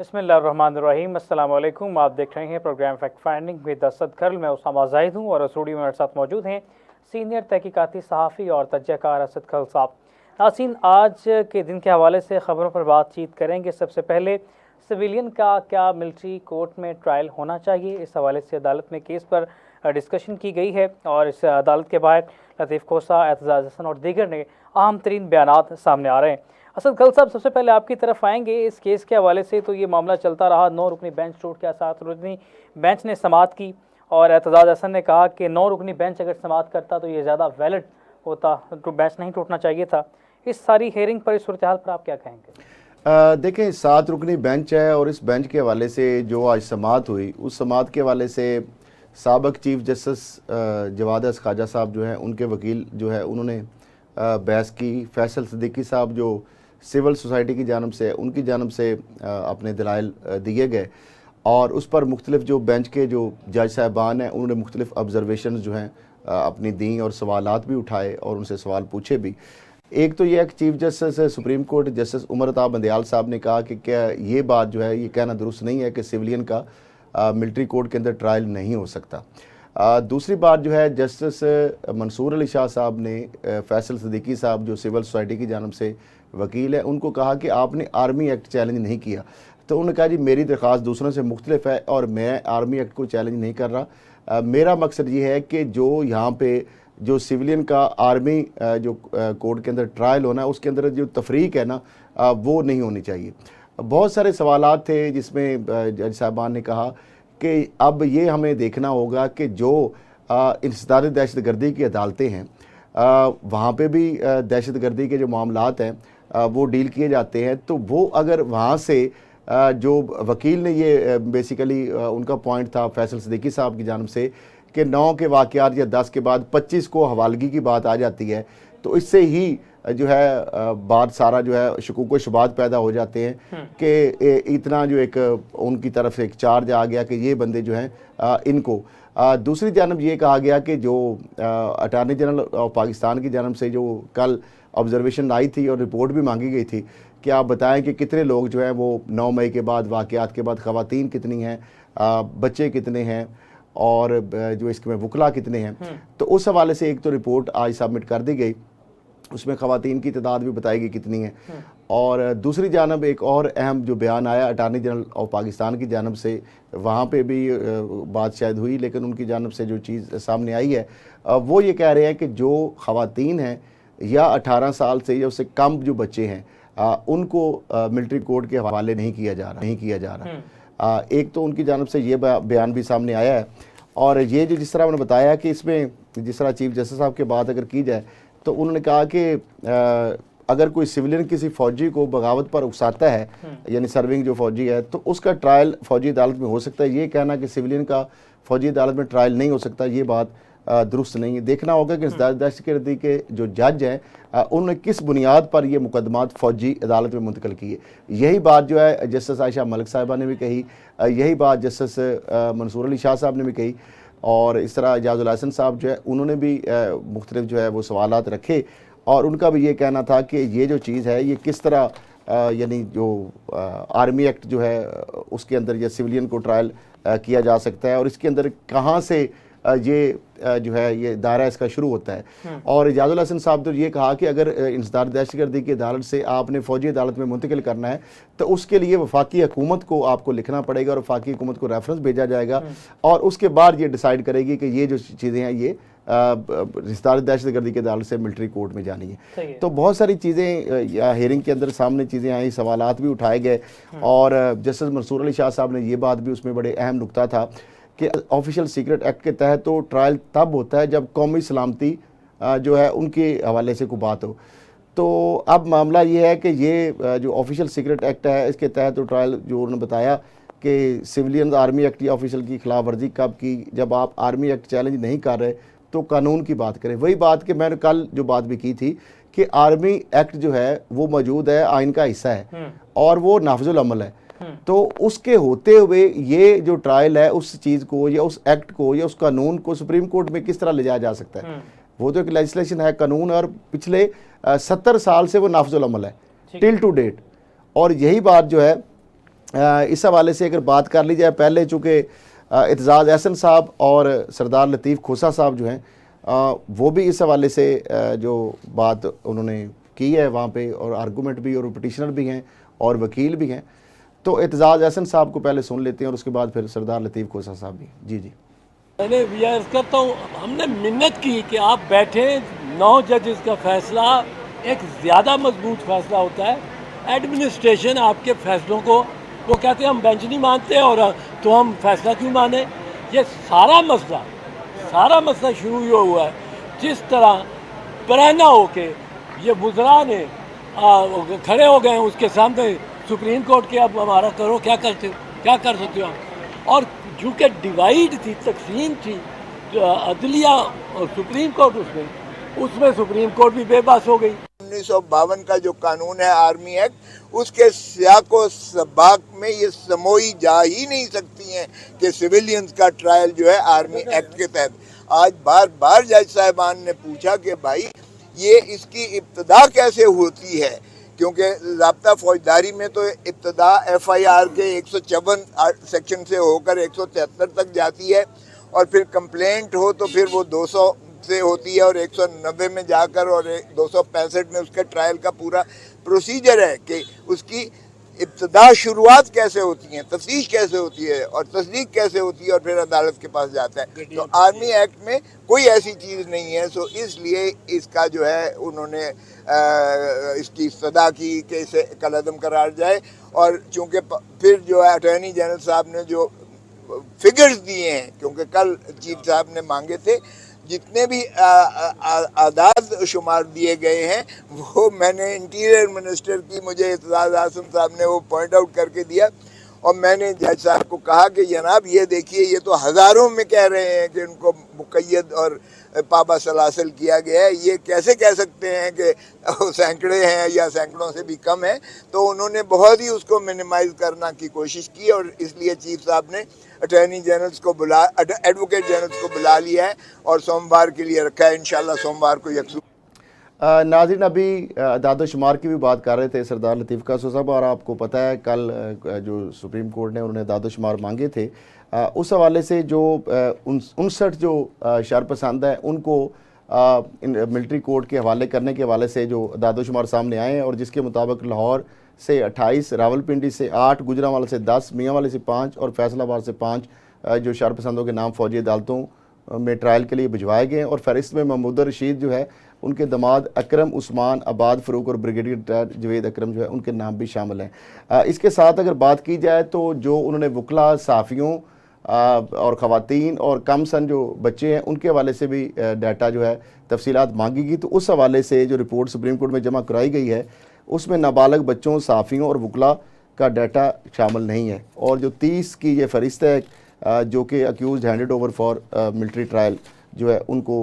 बिस्मिल्लाहिर्रहमानिर्रहीम। अस्सलाम वालेकुम। आप देख रहे हैं program fact finding with Asad Kharal. मैं उसामा जाहिद हूँ और स्टूडियो में मेरे साथ मौजूद हैं सीनियर तहकीकाती सहाफ़ी और तजज़ियाकार असद खर्ल साहब। नाज़रीन, आज के दिन के हवाले से ख़बरों पर बातचीत करेंगे। सबसे पहले सिविलियन का क्या मिलिट्री कोर्ट में ट्रायल होना चाहिए, इस हवाले से अदालत में केस पर डिस्कशन की गई है और इस अदालत के बाहर लतीफ़ खोसा, एतजाज़ हसन और दीगर ने अहम तरीन बयानात सामने आ रहे हैं। असद खल साहब, सबसे पहले आपकी तरफ आएंगे। इस केस के हवाले से तो ये मामला चलता रहा, 9 रुकनी बेंच टूट गया, 7 रुकनी बेंच ने समाअत की और एतजाज़ हसन ने कहा कि 9 रुकनी बेंच अगर समाअत करता तो ये ज़्यादा वैलिड होता, तो बेंच नहीं टूटना चाहिए था। इस सारी हेयरिंग पर, इस सूरत हाल पर आप क्या कहेंगे? देखें, 7 रुकनी बेंच है और इस बेंच के हवाले से जो आज समाअत हुई, उस समाअत के हवाले से साबिक़ चीफ जस्टिस जवाद अस ख्वाजा साहब जो हैं, उनके वकील जो है उन्होंने बहस की। फैसल सिद्दीकी साहब जो सिविल सोसाइटी की जानब से, उनकी जानब से अपने दलाइल दिए गए और उस पर मुख्तलिफ जो बेंच के जो जज साहबान हैं उन्होंने मुख्तलिफ ऑब्जर्वेशन जो हैं अपनी दी और सवालात भी उठाए और उनसे सवाल पूछे भी। एक तो यह chief justice supreme court justice Umar Ata Bandial साहब ने कहा कि क्या ये बात जो है ये कहना दुरुस्त नहीं है कि सिविलियन का मिलिट्री कोर्ट के अंदर ट्रायल नहीं हो सकता। दूसरी बात जो है, जस्टिस मंसूर अली शाह साहब ने फैसल सिद्दीकी साहब जो सिविल सोसाइटी की जानब से वकील है, उनको कहा कि आपने आर्मी एक्ट चैलेंज नहीं किया। तो उन्होंने कहा जी मेरी दरख्वास्त दूसरों से मुख्तलिफ है और मैं आर्मी एक्ट को चैलेंज नहीं कर रहा। मेरा मकसद ये है कि जो यहाँ पे जो सिविलियन का आर्मी जो कोर्ट के अंदर ट्रायल होना है, उसके अंदर जो तफरीक है ना, वो नहीं होनी चाहिए। बहुत सारे सवालात थे जिसमें जज साहबान ने कहा कि अब ये हमें देखना होगा कि जो इंसदाद दहशतगर्दी की अदालतें हैं, वहाँ पे भी दहशतगर्दी के जो मामलात हैं वो डील किए जाते हैं। तो वो अगर वहाँ से जो वकील ने ये बेसिकली उनका पॉइंट था फैसल सिद्दीकी साहब की जानब से कि 9 के वाक़यात या 10 के बाद 25 को हवालगी की बात आ जाती है, तो इससे ही जो है बात सारा जो है शकूक व शुबात पैदा हो जाते हैं कि इतना जो एक उनकी तरफ से एक चार्ज आ गया कि ये बंदे जो हैं इनको। दूसरी जानब ये कहा गया कि जो अटार्नी जनरल ऑफ पाकिस्तान की जानब से जो कल ऑब्जर्वेशन आई थी और रिपोर्ट भी मांगी गई थी कि आप बताएं कि कितने लोग जो हैं वो 9 मई के बाद वाक़यात के बाद ख़वातीन कितनी हैं, बच्चे कितने हैं और जो इसके में वकला कितने हैं। तो उस हवाले से एक तो रिपोर्ट आज सबमिट कर दी गई, उसमें ख़वातीन की तादाद भी बताई गई कितनी है। और दूसरी जानब एक और अहम जो बयान आया अटार्नी जनरल ऑफ पाकिस्तान की जानब से, वहाँ पे भी बात शायद हुई, लेकिन उनकी जानब से जो चीज़ सामने आई है वो ये कह रहे हैं कि जो ख़वातीन हैं या 18 साल से या उससे कम जो बच्चे हैं उनको मिलिट्री कोर्ट के हवाले नहीं किया जा रहा। एक तो उनकी जानब से ये बयान भी सामने आया है। और ये जो जिस तरह उन्होंने बताया कि इसमें जिस तरह चीफ जस्टिस साहब की बात अगर की जाए तो उन्होंने कहा कि अगर कोई सिविलियन किसी फ़ौजी को बगावत पर उकसाता है, यानी सर्विंग जो फ़ौजी है, तो उसका ट्रायल फ़ौजी अदालत में हो सकता है। ये कहना कि सिविलियन का फ़ौजी अदालत में ट्रायल नहीं हो सकता, ये बात दुरुस्त नहीं है। देखना होगा कि दहशतगर्दी के जो जज हैं उन्होंने किस बुनियाद पर ये मुकदमात फ़ौजी अदालत में मुंतकिल किए। यही बात जो है जस्टिस आयशा मलिक साहिबा ने भी कही, यही बात जस्टिस मंसूर अली शाह साहब ने भी कही और इस तरह एजाजुल हसन साहब जो है उन्होंने भी मुख्तलिफ जो है वो सवालात रखे और उनका भी ये कहना था कि ये जो चीज़ है ये किस तरह यानी जो आर्मी एक्ट जो है उसके अंदर ये सिविलियन को ट्रायल किया जा सकता है और इसके अंदर कहाँ से ये जो है ये दायरा इसका शुरू होता है। और एजाजुल हसन साहब तो ये कहा कि अगर इंसदाद दहशतगर्दी की अदालत से आपने फ़ौजी अदालत में मुंतकिल करना है तो उसके लिए वफाकी हुकूमत को आपको लिखना पड़ेगा और वफाकी हुकूमत को रेफरेंस भेजा जाएगा और उसके बाद ये डिसाइड करेगी कि ये जो चीज़ें हैं ये इंसदाद दहशतगर्दी की अदालत से मिलिट्री कोर्ट में जानी है। तो बहुत सारी चीज़ें हेयरिंग के अंदर सामने चीज़ें आई, सवालात भी उठाए गए और जस्टिस मंसूर अली शाह साहब ने ये बात भी उसमें बड़े अहम नुकता था कि ऑफिशियल सीक्रेट एक्ट के तहत तो ट्रायल तब होता है जब कौमी सलामती जो है उनके हवाले से कोई बात हो। तो अब मामला ये है कि ये जो ऑफिशियल सीक्रेट एक्ट है इसके तहत तो ट्रायल जो उन्होंने बताया कि सिविलियन आर्मी एक्ट या ऑफिशियल की खिलाफ वर्जी कब की, जब आप आर्मी एक्ट चैलेंज नहीं कर रहे तो कानून की बात करें। वही बात कि मैंने कल जो बात भी की थी कि आर्मी एक्ट जो है वो मौजूद है, आइन का हिस्सा है और वो नाफिजुल अमल है। तो उसके होते हुए ये जो ट्रायल है उस चीज़ को या उस एक्ट को या उस कानून को सुप्रीम कोर्ट में किस तरह ले जाया जा सकता है। वो तो एक लेजिस्लेशन है, कानून, और पिछले 70 साल से वो नाफिजुल अमल है टिल टू डेट। और यही बात जो है इस हवाले से अगर बात कर ली जाए, पहले चूँकि एतजाज़ एहसन साहब और सरदार लतीफ़ खोसा साहब जो हैं वो भी इस हवाले से जो बात उन्होंने की है वहाँ पे, और आर्गूमेंट भी और पटिशनर भी हैं और वकील भी हैं। तो एतजाज़ एहसन साहब को पहले सुन लेते हैं और उसके बाद फिर सरदार लतीफ़ खोसा साहब भी। जी जी। मैंने वियर्स करता हूँ, हमने मिन्नत की कि आप बैठे, 9 जजेस का फैसला एक ज़्यादा मजबूत फैसला होता है। एडमिनिस्ट्रेशन आपके फैसलों को, वो कहते हैं हम बेंच नहीं मानते और तो हम फैसला क्यों माने। ये सारा मसला शुरू ये हुआ है जिस तरह बरहना होके ये वुज़रा ने खड़े हो गए हैं उसके सामने सुप्रीम कोर्ट के, अब हमारा करो, क्या कर सकते हो आप। और चूँकि डिवाइड थी, तकसीम थी अदलिया और सुप्रीम कोर्ट, उसमें सुप्रीम कोर्ट भी बेबस हो गई। 1952 का जो कानून है आर्मी एक्ट, उसके सियाको सबाक में ये समोई जा ही नहीं सकती हैं कि सिविलियंस का ट्रायल जो है आर्मी एक्ट के तहत। आज बार बार जज साहिबान ने पूछा कि भाई ये इसकी इब्तदा कैसे होती है, क्योंकि ज़ाब्ता फौजदारी में तो इब्तदा FIR के 154 सेक्शन से होकर 173 तक जाती है, और फिर कंप्लेंट हो तो फिर वो 200 से होती है और 190 में जाकर और 265 में उसके ट्रायल का पूरा प्रोसीजर है कि उसकी इब्तदा शुरुआत कैसे होती है, तफ्तीश कैसे होती है और तस्दीक कैसे होती है और फिर अदालत के पास जाता है। तो आर्मी एक्ट में कोई ऐसी चीज़ नहीं है। सो इसलिए इसका जो है उन्होंने इसकी सदा की कि इसे कलअदम करार जाए। और चूँकि फिर जो है अटॉर्नी जनरल साहब ने जो फिगर्स दिए हैं, क्योंकि कल चीफ साहब ने मांगे थे, जितने भी आदाद शुमार दिए गए हैं वो मैंने इंटीरियर मिनिस्टर की, मुझे एतजाज़ आसम साहब ने वो पॉइंट आउट करके दिया, और मैंने जज साहब को कहा कि जनाब ये देखिए, ये तो हज़ारों में कह रहे हैं कि उनको मुक़य्यद और पाबा सलासल किया गया है, ये कैसे कह सकते हैं कि सैकड़े हैं या सैकड़ों से भी कम है। तो उन्होंने बहुत ही उसको मिनिमाइज़ करना की कोशिश की, और इसलिए चीफ साहब ने अटॉर्नी जनरल्स को एडवोकेट जनरल्स को बुला लिया है और सोमवार के लिए रखा है। इंशाल्लाह सोमवार को यकसू। नाज़रीन, अभी दादोशुमार की भी बात कर रहे थे सरदार लतीफ़ खोसा साहब, और आपको पता है कल जो सुप्रीम कोर्ट ने उन्होंने दादोशुमार मांगे थे, उस हवाले से जो 59 जो शरपसंद हैं उनको मिलिट्री कोर्ट के हवाले करने के हवाले से जो दादोशुमार सामने आए हैं, और जिसके मुताबिक लाहौर से 28, रावलपिंडी से 8, गुजरांवाला से 10, मियांवाली से 5 और फैसलाबाद से 5 जो शरपसंदों के नाम फौजी अदालतों में ट्रायल के लिए भिजवाए गए हैं। और फहरिस्त में महमूद रशीद जो है, उनके दमाद अकरम उस्मान, आबाद फ़रूक और ब्रिगेडियर जवेद अकरम जो है उनके नाम भी शामिल हैं। इसके साथ अगर बात की जाए तो जो उन्होंने वकला, सहाफ़ियों और ख़वातीन और कम सन जो बच्चे हैं उनके हवाले से भी डाटा जो है तफसीलात मांगी गई। तो उस हवाले से जो रिपोर्ट सुप्रीम कोर्ट में जमा कराई गई है उसमें नाबालग बच्चों, सहाफ़ियों और वकला का डाटा शामिल नहीं है। और जो 30 की ये फहरिस्त है जो कि accuse handed over for military trial जो है उनको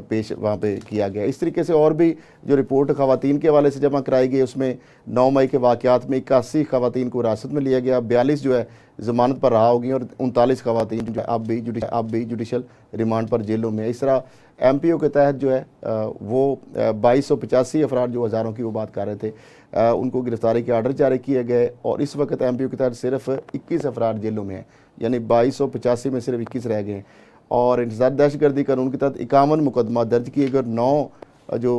पेश वहाँ पे किया गया। इस तरीके से और भी जो रिपोर्ट ख़वातीन के हवाले से जमा कराई गई, उसमें 9 मई के वाक़यात में 81 ख़वातीन को हिरासत में लिया गया, 42 जो है ज़मानत पर रहा होगी और 39 ख़वातीन जो अब भी जुडिशल रिमांड पर जेलों में। इस तरह MPO के तहत जो है वो 2285 अफराद जो हज़ारों की वो बात कर रहे थे, उनको गिरफ्तारी के आर्डर जारी किए गए, और इस वक्त MPO के तहत सिर्फ 21 अफराद जेलों में हैं, यानी 2285 में सिर्फ 21 रह गए हैं। और इंतज़ार दहशतगर्दी कानून के तहत 51 मुकदमा दर्ज किए गए, 9 जो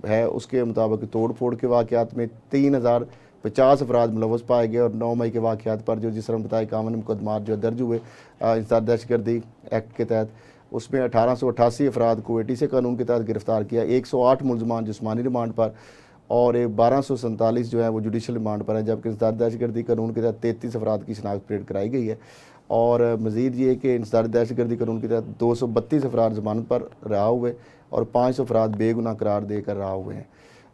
है उसके मुताबिक तोड़ फोड़ के वाक़यात में 3050 अफराद मुलव्वस पाए गए, और 9 मई के वाक़यात पर जो जिस तरह बताया 51 मुकदमा जो दर्ज हुए इंतज़ार दहशतगर्दी एक्ट के तहत, उसमें 1888 अफराद को ATC कानून के तहत गिरफ्तार किया, 108 मुलजमान जिस्मानी रिमांड पर और 1247 जो है वो जुडिशल रिमांड पर है, जबकि इंतज़ार दहशतगर्दी कानून के तहत 33 अफराद की शनाख्त परेड कराई गई है। और मज़ीद ये कि इंतज़ार दहशतगर्दी कानून के तहत 232 अफराद ज़मानत पर रहा हुए और 500 अफराद बेगुनाह करार देकर रहा हुए हैं।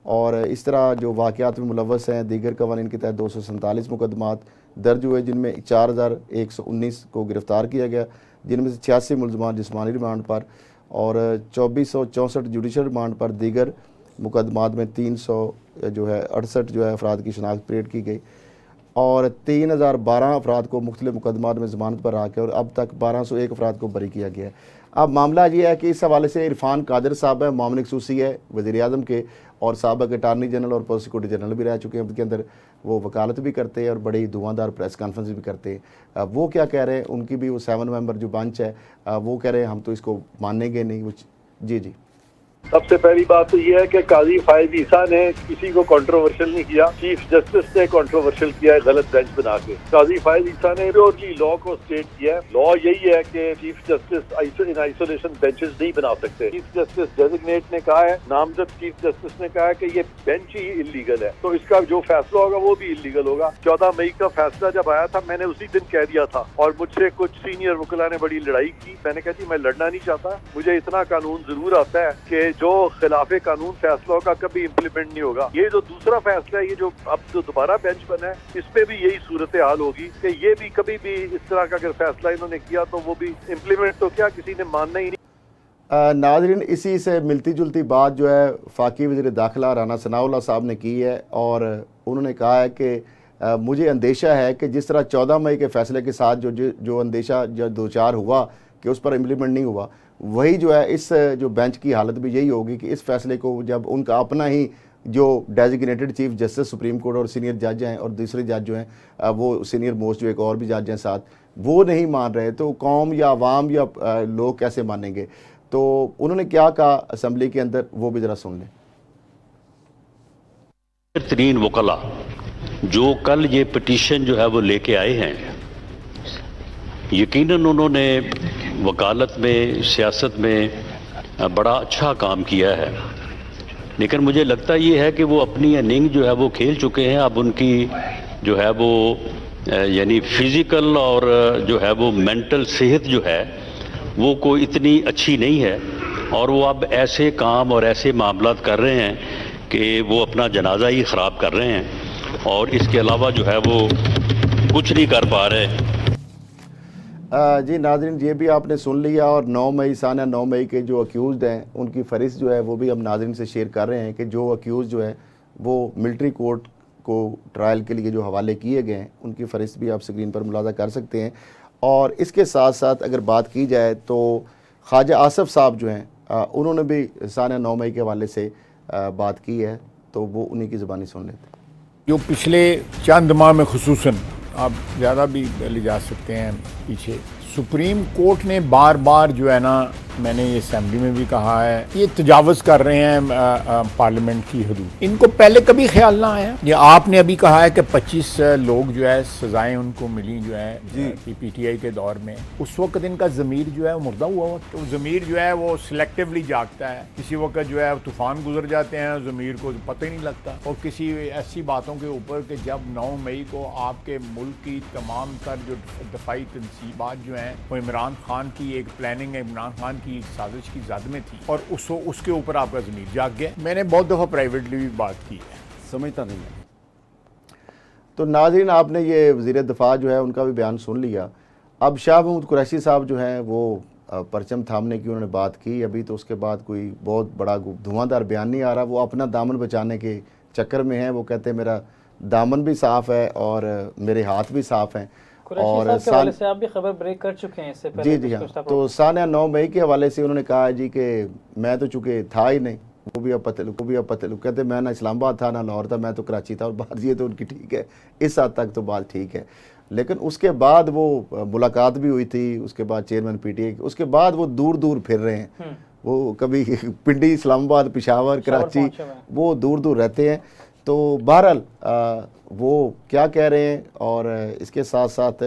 और इस तरह जो वाक़यात में मुलव्वस हैं दीगर कवानीन के तहत 247 मुकदमात दर्ज हुए, जिनमें 4119 को गिरफ़्तार किया गया, जिनमें से 86 मुलजमान जिस्मानी रिमांड पर और 2464 जुडिशल रिमांड पर। दीगर मुकदमात में 300 जो है 68 जो है अफराद की शनाख्त परेड की गई, और 3012 अफराद को मुख्तलिफ मुकदमात में ज़मानत पर रखा, और अब तक 1201 अफराद को बरी किया गया है। अब मामला ये है कि इस हवाले से इरफान कादिर साहब है, मोमिन सूसी है वज़ीर आज़म के, और साबिक़ अटारनी जनरल और प्रोसिक्यूटर जनरल भी रह चुके हैं, उनके अंदर वो वकालत भी करते हैं और बड़ी धुआंधार प्रेस कॉन्फ्रेंस भी करते हैं। वो क्या कह रहे हैं, उनकी भी वो 7 मेंबर जो बेंच है वो कह रहे हैं हम तो इसको मानेंगे नहीं। जी जी, सबसे पहली बात तो यह है कि काजी फायद ईसा ने किसी को कंट्रोवर्शियल नहीं किया, चीफ जस्टिस ने कंट्रोवर्शियल किया है गलत बेंच बना के। काजी फायद ईसा ने प्योरली लॉ को स्टेट किया है। लॉ यही है कि chief justice in isolation benches नहीं बना सकते। चीफ जस्टिस डेजिग्नेट ने कहा है, नामजद चीफ जस्टिस ने कहा है कि ये बेंच ही इलीगल है, तो इसका जो फैसला होगा वो भी इलीगल होगा। 14 मई का फैसला जब आया था मैंने उसी दिन कह दिया था, और मुझसे कुछ सीनियर वकीला ने बड़ी लड़ाई की। मैंने कहा जी मैं लड़ना नहीं चाहता, मुझे इतना कानून जरूर आता है कि जो खिलाफे कानून फैसलों का कभी इम्प्लीमेंट नहीं होगा। ये जो दूसरा फैसला है, ये जो अब जो दोबारा बेंच बना है, इस पे भी यही सूरत हाल होगी कि ये भी कभी भी इस तरह का अगर फैसला इन्होंने किया तो वो भी इम्प्लीमेंट तो क्या किसी ने मानना ही नहीं। नाज़रीन, इसी से मिलती जुलती बात जो है फ़ाकी वज़ीर दाखिला राना सनाउल्लाह साहब ने की है, और उन्होंने कहा है कि मुझे अंदेशा है कि जिस तरह 14 मई के फैसले के साथ जो अंदेशा जो दो चार हुआ कि उस पर इम्प्लीमेंट नहीं हुआ, वही जो है इस जो बेंच की हालत भी यही होगी कि इस फैसले को जब उनका अपना ही जो designated chief justice supreme court और सीनियर जज हैं और दूसरे जज जो हैं वो सीनियर मोस्ट जो एक और भी जज हैं साथ, वो नहीं मान रहे, तो कौम या आवाम या लोग कैसे मानेंगे। तो उन्होंने क्या कहा असम्बली के अंदर, वो भी ज़रा सुन लें। बेहतरीन वकला जो कल ये पिटीशन जो है वो लेके आए हैं, यकीनन उन्होंने वकालत में, सियासत में बड़ा अच्छा काम किया है, लेकिन मुझे लगता ये है कि वो अपनी इनिंग जो है वो खेल चुके हैं। अब उनकी जो है वो यानी फिज़िकल और जो है वो मेंटल सेहत जो है वो कोई इतनी अच्छी नहीं है, और वो अब ऐसे काम और ऐसे मामलात कर रहे हैं कि वो अपना जनाजा ही ख़राब कर रहे हैं, और इसके अलावा जो है वो कुछ नहीं कर पा रहे। जी नाज़रीन, ये भी आपने सुन लिया, और 9 मई साना 9 मई के जो अक्यूज़ड हैं उनकी फहरिस्त जो है वो भी हम नाज़रीन से शेयर कर रहे हैं कि जो अक्यूज़ जो है वो मिलिट्री कोर्ट को ट्रायल के लिए जो हवाले किए गए हैं उनकी फहरिस्त भी आप स्क्रीन पर मुलाज़ा कर सकते हैं। और इसके साथ साथ अगर बात की जाए तो ख्वाजा आसफ़ साहब जो हैं उन्होंने भी साना 9 मई के हवाले से बात की है, तो वो उन्हीं की ज़बानी सुन लेते हैं। जो पिछले चंद माह में खुसूसन, आप ज़्यादा भी ले जा सकते हैं पीछे, सुप्रीम कोर्ट ने बार बार जो है ना, मैंने ये असेंबली में भी कहा है, ये तजावज़ कर रहे हैं पार्लियामेंट की हदूद। इनको पहले कभी ख्याल ना आया। ये आपने अभी कहा है कि 25 लोग जो है सजाएं उनको मिली जो है PTI के दौर में, उस वक्त इनका ज़मीर जो है वो मुर्दा हुआ हो, तो ज़मीर जो है वो सिलेक्टिवली जागता है। किसी वक्त जो है तूफ़ान गुजर जाते हैं, ज़मीर को पता ही नहीं लगता। और किसी ऐसी बातों के ऊपर कि जब 9 मई को आपके मुल्क की तमाम तर जो दफाई तनसीबात जो हैं वो इमरान खान की एक प्लानिंग, इमरान खान की एक साजिश की जद में थी, और उसके ऊपर आपका ज़मीर जाग गया। मैंने बहुत दफ़ा प्राइवेटली भी बात की है, समझता नहीं है। तो नाज़रीन, आपने ये वज़ीर दफ़ा जो है उनका भी बयान सुन लिया। अब शाह महमूद कुरैशी साहब जो हैं वो परचम थामने की उन्होंने बात की, अभी तो उसके बाद कोई बहुत बड़ा धुआंधार बयान नहीं आ रहा। वो अपना दामन बचाने के चक्कर में हैं। वो कहते हैं मेरा दामन भी साफ़ है और मेरे हाथ भी साफ़ हैं। और के हवाले से आप भी खबर ब्रेक कर चुके हैं इससे पहले। जी हाँ, तो साना 9 मई के हवाले से उन्होंने कहा जी कि मैं तो चूँकि था ही नहीं, वो भी अब पतलू कहते मैं ना इस्लामाबाद था ना लाहौर था, मैं तो कराची था। और बात ये तो उनकी ठीक है, इस हद तक तो बात ठीक है। लेकिन उसके बाद वो मुलाकात भी हुई थी, उसके बाद चेयरमैन PTI, उसके बाद वो दूर दूर फिर रहे हैं। वो कभी पिंडी, इस्लामाबाद, पेशावर, कराची, वो दूर दूर रहते हैं। तो बहरहाल वो क्या कह रहे हैं और इसके साथ साथ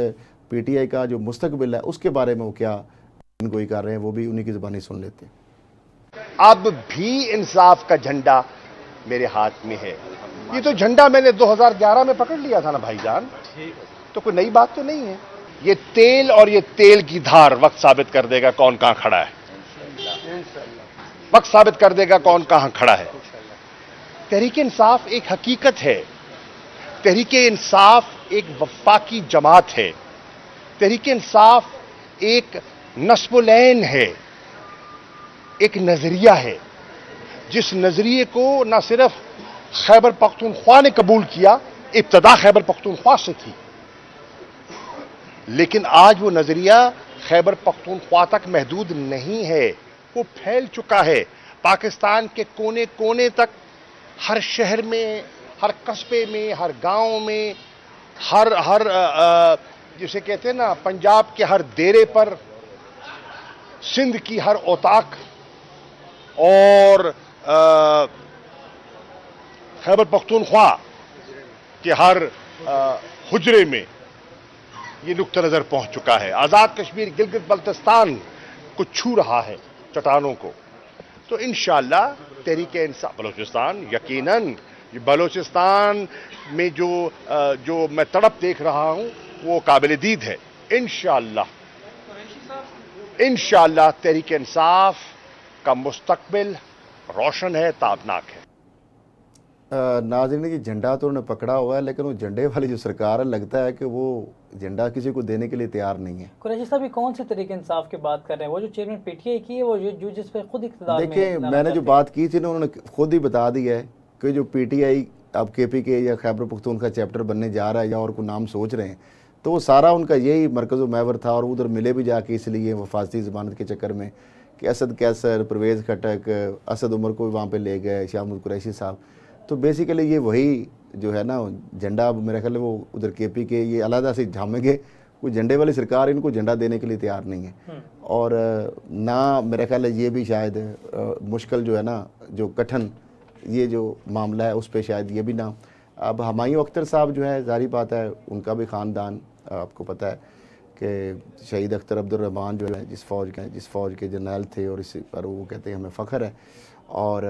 PTI का जो मुस्तकबिल है उसके बारे में वो क्या गोई कर रहे हैं, वो भी उन्हीं की ज़बानी सुन लेते हैं। अब भी इंसाफ का झंडा मेरे हाथ में है। ये तो झंडा मैंने 2011 में पकड़ लिया था ना भाईजान, तो कोई नई बात तो नहीं है। ये तेल और ये तेल की धार वक्त साबित कर देगा कौन कहां खड़ा है, वक्त साबित कर देगा कौन कहां खड़ा है। तहरीक इंसाफ एक हकीकत है, तहरीक इंसाफ एक वफाकी जमात है, तहरीक इंसाफ एक नस्बुलैन है, एक नजरिया है, जिस नजरिए को न सिर्फ खैबर पख्तूनख्वा ने कबूल किया, इब्तदा खैबर पख्तूनख्वा से थी, लेकिन आज वो नजरिया खैबर पख्तूनख्वा तक महदूद नहीं है, वो फैल चुका है पाकिस्तान के कोने कोने तक, हर शहर में, हर कस्बे में, हर गांव में, हर जिसे कहते हैं ना, पंजाब के हर देरे पर, सिंध की हर औताक और खैबर पख्तूनख्वा के हर हुजरे में ये नुक्ता नजर पहुंच चुका है। आजाद कश्मीर गिलगित बल्तिस्तान को छू रहा है चट्टानों को। तो इंशाअल्लाह तहरीक इंसाफ बलूचिस्तान, यकीनन ये बलूचिस्तान में जो मैं तड़प देख रहा हूं वो काबिल दीद है। इंशाअल्लाह तहरीक इंसाफ का मुस्तकबिल रोशन है, ताबनाक है। नाज़रीन, ये झंडा तो उन्होंने पकड़ा हुआ है, लेकिन वो झंडे वाली जो सरकार है, लगता है कि वो झंडा किसी को देने के लिए तैयार नहीं है। कुरैशी साहब, ये कौन से तरीके इंसाफ की बात कर रहे हैं? वो जो चेयरमैन पीटीआई की है, वो जो जिस पे खुद इख्तियार में देखिए, मैंने जो बात की थी ना, उन्होंने खुद ही बता दिया है कि जो पीटीआई अब केपीके या खैबर पख्तूनख्वा चैप्टर बनने जा रहा है या और कोई नाम सोच रहे हैं, तो वो सारा उनका यही मरकज़ महवर था। और उधर मिले भी जाके इसलिए वफाती ज़मानत के चक्कर में कि असद कैसर, परवेज़ खटक, असद उमर को भी वहाँ पे ले गए, शाह कुरैशी साहब। तो बेसिकली ये वही जो है ना झंडा, मेरा ख्याल है वो उधर केपीके ये अलहदा से झामेंगे। कोई झंडे वाली सरकार इनको झंडा देने के लिए तैयार नहीं है। और ना मेरा ख्याल है ये भी शायद मुश्किल जो है ना, जो कठिन ये जो मामला है उस पर शायद ये भी ना। अब हुमायूं अख्तर साहब जो है, जारी बात है उनका भी ख़ानदान, आपको पता है कि शहीद अख्तर अब्दुर्रहमान जो है जिस फ़ौज के जर्नल थे, और इस पर वो कहते हैं हमें फ़ख्र है। और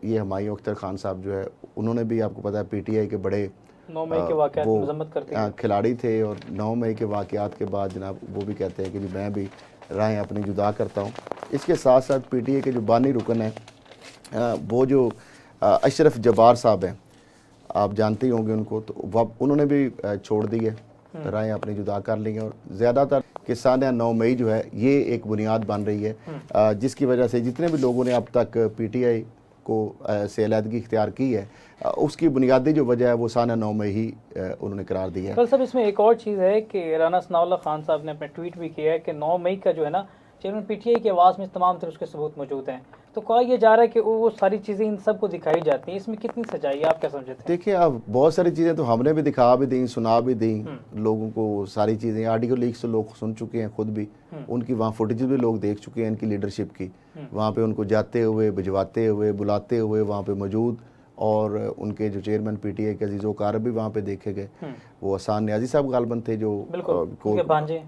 ये हुमायूं अख्तर खान साहब जो है, उन्होंने भी आपको पता है पीटीआई के बड़े 9 मई के वाक़यात की मज़म्मत करते हैं, खिलाड़ी थे। और 9 मई के वाक़यात के बाद जनाब वो भी कहते हैं कि जी मैं भी राहें अपनी जुदा करता हूँ। इसके साथ साथ पीटीआई के जो बानी रुकन है, वो जो अशरफ जब्बार साहब हैं, आप जानते ही होंगे उनको, तो उन्होंने भी छोड़ दी है, राहें अपनी जुदा कर ली हैं। और ज़्यादातर किसान 9 मई जो है ये एक बुनियाद बन रही है, जिसकी वजह से जितने भी लोगों ने अब तक पीटीआई को से अलहदगी इख्तियार की है, उसकी बुनियादी जो वजह है वो साना 9 मई ही उन्होंने करार दी है। कल सब इसमें एक और चीज़ है कि राना सनाउल्लाह खान साहब ने अपने ट्वीट भी किया है कि 9 मई का जो है ना चेयरमैन पीटीआई की आवाज़ में तमाम तरह उसके सबूत मौजूद हैं। तो कहा यह जा रहा है कि वो सारी चीज़ें इन सबको दिखाई जाती हैं, इसमें कितनी सच्चाई है, आप क्या समझते हैं? देखिए, अब बहुत सारी चीज़ें तो हमने भी दिखा भी दी, सुना भी दी लोगों को। सारी चीज़ें ऑडियो लीक्स तो लोग सुन चुके हैं, खुद भी उनकी वहाँ फुटेज भी लोग देख चुके हैं, इनकी लीडरशिप की, वहाँ पे उनको जाते हुए, भिजवाते हुए, बुलाते हुए वहाँ पे मौजूद। और उनके जो चेयरमैन पीटीआई के अजीज़ो कार भी वहाँ पे देखे गए। वो हसन न्याजी साहब गालबन थे जो